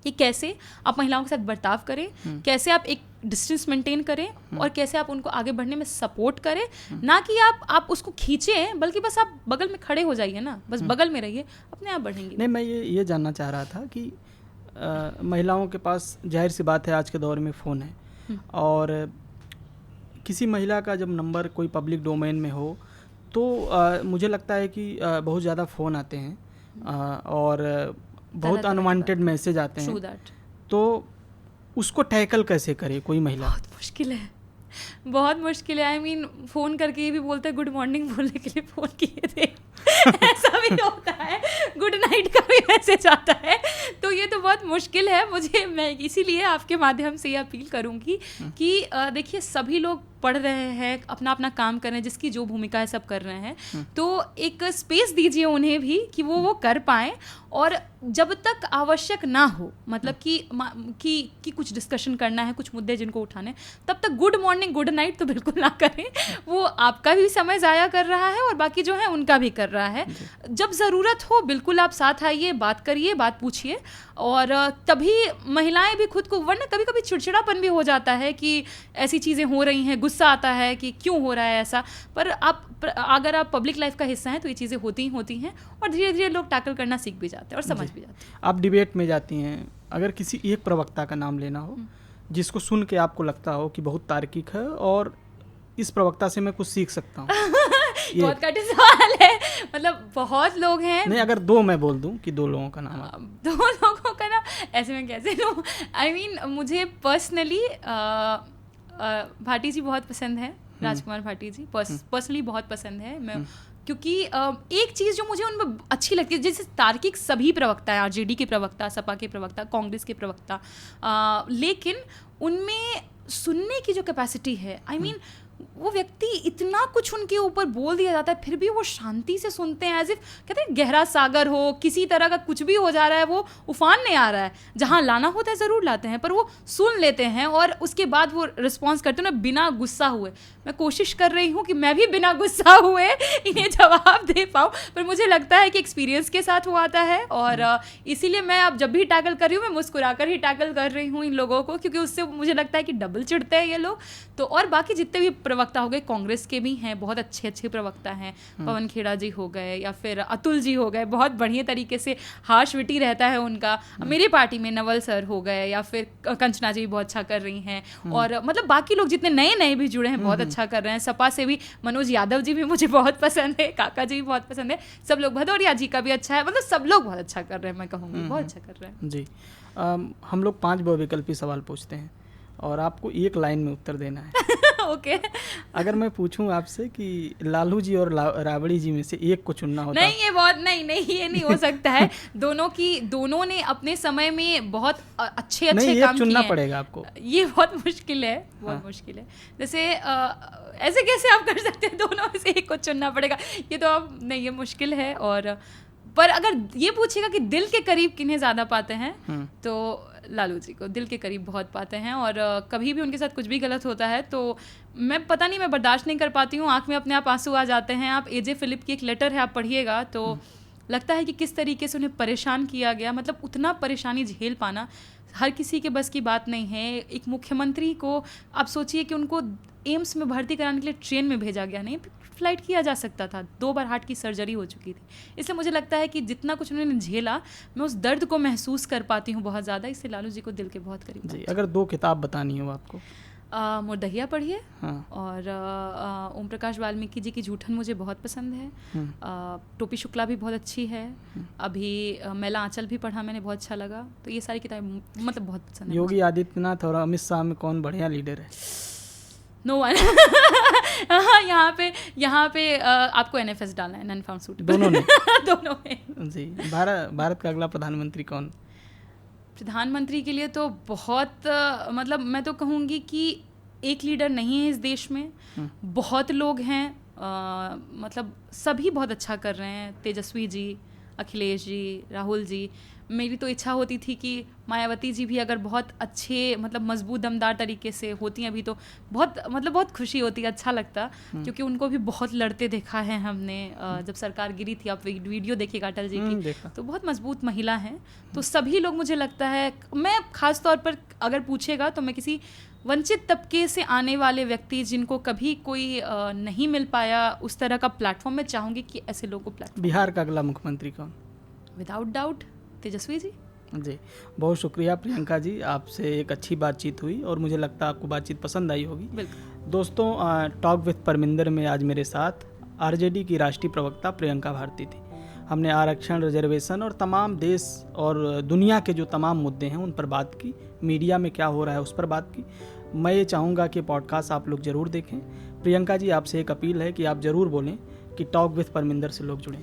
कि कैसे आप महिलाओं के साथ बर्ताव करें, कैसे आप एक डिस्टेंस मेंटेन करें और कैसे आप उनको आगे बढ़ने में सपोर्ट करें, ना कि आप उसको खींचें, बल्कि बस आप बगल में खड़े हो जाइए ना, बस बगल में रहिए, अपने आप बढ़ेंगे।
नहीं, मैं ये जानना चाह रहा था कि महिलाओं के पास जाहिर सी बात है आज के दौर में फ़ोन है, और किसी महिला का जब नंबर कोई पब्लिक डोमेन में हो तो मुझे लगता है कि बहुत ज़्यादा फ़ोन आते हैं और बहुत अनवांटेड मैसेज आते हैं, तो उसको टैकल कैसे करे कोई महिला?
बहुत मुश्किल है, बहुत मुश्किल है। आई मीन फ़ोन करके ये भी बोलते हैं गुड मॉर्निंग बोलने के लिए फ़ोन किए थे ऐसा भी होता है, गुड नाइट का भी मैसेज आता है, तो ये तो बहुत मुश्किल है। मैं इसीलिए आपके माध्यम से ये अपील करूँगी कि देखिए सभी लोग पढ़ रहे हैं, अपना अपना काम कर रहे हैं, जिसकी जो भूमिका है सब कर रहे हैं, तो एक स्पेस दीजिए उन्हें भी कि वो कर पाएँ, और जब तक आवश्यक ना हो, मतलब कि कुछ डिस्कशन करना है, कुछ मुद्दे जिनको उठाने, तब तक गुड मॉर्निंग गुड नाइट तो बिल्कुल ना करें। वो आपका भी समय ज़ाया कर रहा है और बाकी जो है उनका भी कर रहा है। जब ज़रूरत हो बिल्कुल आप साथ आइए, बात करिए, बात पूछिए, और तभी महिलाएं भी खुद को, वरना कभी कभी चिड़चिड़ापन भी हो जाता है कि ऐसी चीज़ें हो रही हैं, गुस्सा आता है कि क्यों हो रहा है ऐसा, पर अगर आप पब्लिक लाइफ का हिस्सा हैं तो ये चीज़ें होती हैं और धीरे धीरे लोग टैकल करना सीख भी जाते हैं और समझ भी जाते हैं।
आप डिबेट में जाती हैं, अगर किसी एक प्रवक्ता का नाम लेना हो जिसको सुन के आपको लगता हो कि बहुत तार्किक है और इस प्रवक्ता से मैं कुछ सीख सकता हूँ
बहुत कठिन सवाल है, मतलब बहुत लोग हैं।
नहीं, अगर दो मैं बोल दूं कि 2 लोगों का नाम,
2 लोगों का नाम ऐसे में कैसे लूँ? आई मीन मुझे पर्सनली भाटी जी बहुत पसंद है, राजकुमार भाटी जी पर्सनली बहुत पसंद है। मैं क्योंकि एक चीज़ जो मुझे उनमें अच्छी लगती है, जैसे तार्किक सभी प्रवक्ता है, आरजेडी के प्रवक्ता, सपा के प्रवक्ता, कांग्रेस के प्रवक्ता, लेकिन उनमें सुनने की जो कैपेसिटी है, आई मीन वो व्यक्ति इतना कुछ उनके ऊपर बोल दिया जाता है, फिर भी वो शांति से सुनते हैं, एज इफ कहते हैं गहरा सागर हो, किसी तरह का कुछ भी हो जा रहा है, वो उफान नहीं आ रहा है, जहाँ लाना होता है ज़रूर लाते हैं, पर वो सुन लेते हैं और उसके बाद वो रिस्पॉन्स करते हैं ना, बिना गुस्सा हुए। मैं कोशिश कर रही हूँ कि मैं भी बिना गुस्सा हुए इन्हें जवाब दे पाऊँ, पर मुझे लगता है कि एक्सपीरियंस के साथ वो आता है, और इसीलिए मैं अब जब भी टैकल कर रही हूँ, मैं मुस्कुरा कर ही टैकल कर रही हूँ इन लोगों को, क्योंकि उससे मुझे लगता है कि डबल चिढ़ते हैं ये लोग। तो और बाकी जितने भी प्रवक्ता हो गए, कांग्रेस के भी हैं, बहुत अच्छे प्रवक्ता हैं, पवन खेड़ा जी हो गए या फिर अतुल जी हो गए, बहुत बढ़िया तरीके से हार्श विटी रहता है उनका। मेरी पार्टी में नवल सर हो गए, या फिर कंचना जी भी बहुत अच्छा कर रही हैं, और मतलब बाकी लोग जितने नए भी जुड़े हैं बहुत अच्छा कर रहे हैं। सपा से भी मनोज यादव जी भी मुझे बहुत पसंद है, काका जी भी बहुत पसंद है, सब लोग, भदौरिया जी का भी अच्छा है, मतलब सब लोग बहुत अच्छा कर रहे हैं, मैं कहूँगी बहुत अच्छा कर रहे हैं
जी। हम लोग 5 बहुविकल्पी सवाल पूछते हैं और आपको एक लाइन में उत्तर देना है।
ओके।
अगर मैं पूछूं आपसे कि लालू जी और राबड़ी जी में से एक को चुनना होता,
नहीं, ये बहुत नहीं ये नहीं हो सकता है। दोनों ने अपने समय में बहुत अच्छे काम किए,
चुनना पड़ेगा आपको,
ये बहुत मुश्किल है, बहुत मुश्किल है। जैसे ऐसे कैसे आप कर सकते हैं, दोनों में से एक को चुनना पड़ेगा, ये तो आप नहीं, ये मुश्किल है। और पर अगर ये पूछेगा कि दिल के करीब किन्हें ज़्यादा पाते हैं, तो लालू जी को दिल के करीब बहुत पाते हैं, और कभी भी उनके साथ कुछ भी गलत होता है तो मैं बर्दाश्त नहीं कर पाती हूँ, आँख में अपने आप आंसू आ जाते हैं। आप एजे फिलिप की एक लेटर है, आप पढ़िएगा तो लगता है कि किस तरीके से उन्हें परेशान किया गया, मतलब उतना परेशानी झेल पाना हर किसी के बस की बात नहीं है। एक मुख्यमंत्री को आप सोचिए कि उनको एम्स में भर्ती कराने के लिए ट्रेन में भेजा गया, नहीं फ्लाइट किया जा सकता था, 2 बार हार्ट की सर्जरी हो चुकी थी। इसलिए मुझे लगता है कि जितना कुछ उन्होंने झेला, मैं उस दर्द को महसूस कर पाती हूँ बहुत ज़्यादा, इससे लालू जी को दिल के बहुत करीब
जी। अगर 2 किताब बतानी हो आपको?
मुर्दहिया पढ़िए,
हाँ।
और ओम प्रकाश वाल्मीकि जी की जूठन मुझे बहुत पसंद है। टोपी शुक्ला भी बहुत अच्छी है। अभी मैला आंचल भी पढ़ा मैंने, बहुत अच्छा लगा। तो ये सारी किताबें मतलब बहुत पसंद है।
योगी आदित्यनाथ और अमित शाह में कौन बढ़िया लीडर है?
No one. यहाँ पे आपको NFS डालना है, नॉन फाउंड सूटेबल।
दोनों ने
दोनों में
जी। भारत का अगला प्रधानमंत्री कौन?
प्रधानमंत्री के लिए तो बहुत मतलब मैं तो कहूँगी कि एक लीडर नहीं है इस देश में, बहुत लोग हैं, मतलब सभी बहुत अच्छा कर रहे हैं, तेजस्वी जी, अखिलेश जी, राहुल जी, मेरी तो इच्छा होती थी कि मायावती जी भी अगर बहुत अच्छे मतलब मजबूत दमदार तरीके से होती हैं अभी तो बहुत खुशी होती है, अच्छा लगता, क्योंकि उनको भी बहुत लड़ते देखा है हमने। जब सरकार गिरी थी, आप वीडियो देखिएगा अटल जी की, तो बहुत मजबूत महिला हैं। तो सभी लोग, मुझे लगता है, मैं खास तौर पर अगर पूछेगा तो मैं किसी वंचित तबके से आने वाले व्यक्ति जिनको कभी कोई नहीं मिल पाया उस तरह का प्लेटफॉर्म, मैं चाहूँगी कि ऐसे लोगों को प्लेटफॉर्म।
बिहार का अगला मुख्यमंत्री कौन?
Without doubt Tejashwi ji.
जी, बहुत शुक्रिया प्रियंका जी, आपसे एक अच्छी बातचीत हुई और मुझे लगता है आपको बातचीत पसंद आई होगी।
बिल्कुल।
दोस्तों, टॉक विद परमिंदर में आज मेरे साथ आरजेडी की राष्ट्रीय प्रवक्ता प्रियंका भारती थी। हमने आरक्षण, रिजर्वेशन और तमाम देश और दुनिया के जो तमाम मुद्दे हैं उन पर बात की, मीडिया में क्या हो रहा है उस पर बात की। मैं ये चाहूँगा कि पॉडकास्ट आप लोग ज़रूर देखें। प्रियंका जी, आपसे एक अपील है कि आप ज़रूर बोलें कि टॉक विद परमिंदर से लोग जुड़ें।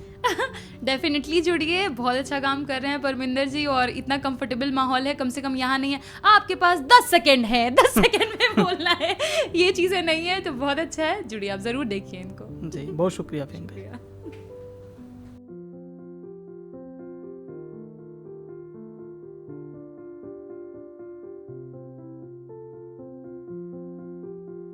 डेफिनेटली जुड़िए, बहुत अच्छा काम कर रहे हैं परमिंदर जी, और इतना कंफर्टेबल माहौल है, कम से कम यहाँ नहीं है आपके पास 10 सेकंड है, 10 सेकंड में बोलना है, ये चीज़ें नहीं है, तो बहुत अच्छा है, जुड़िए, आप ज़रूर देखिए इनको।
जी, बहुत शुक्रिया प्रियंका।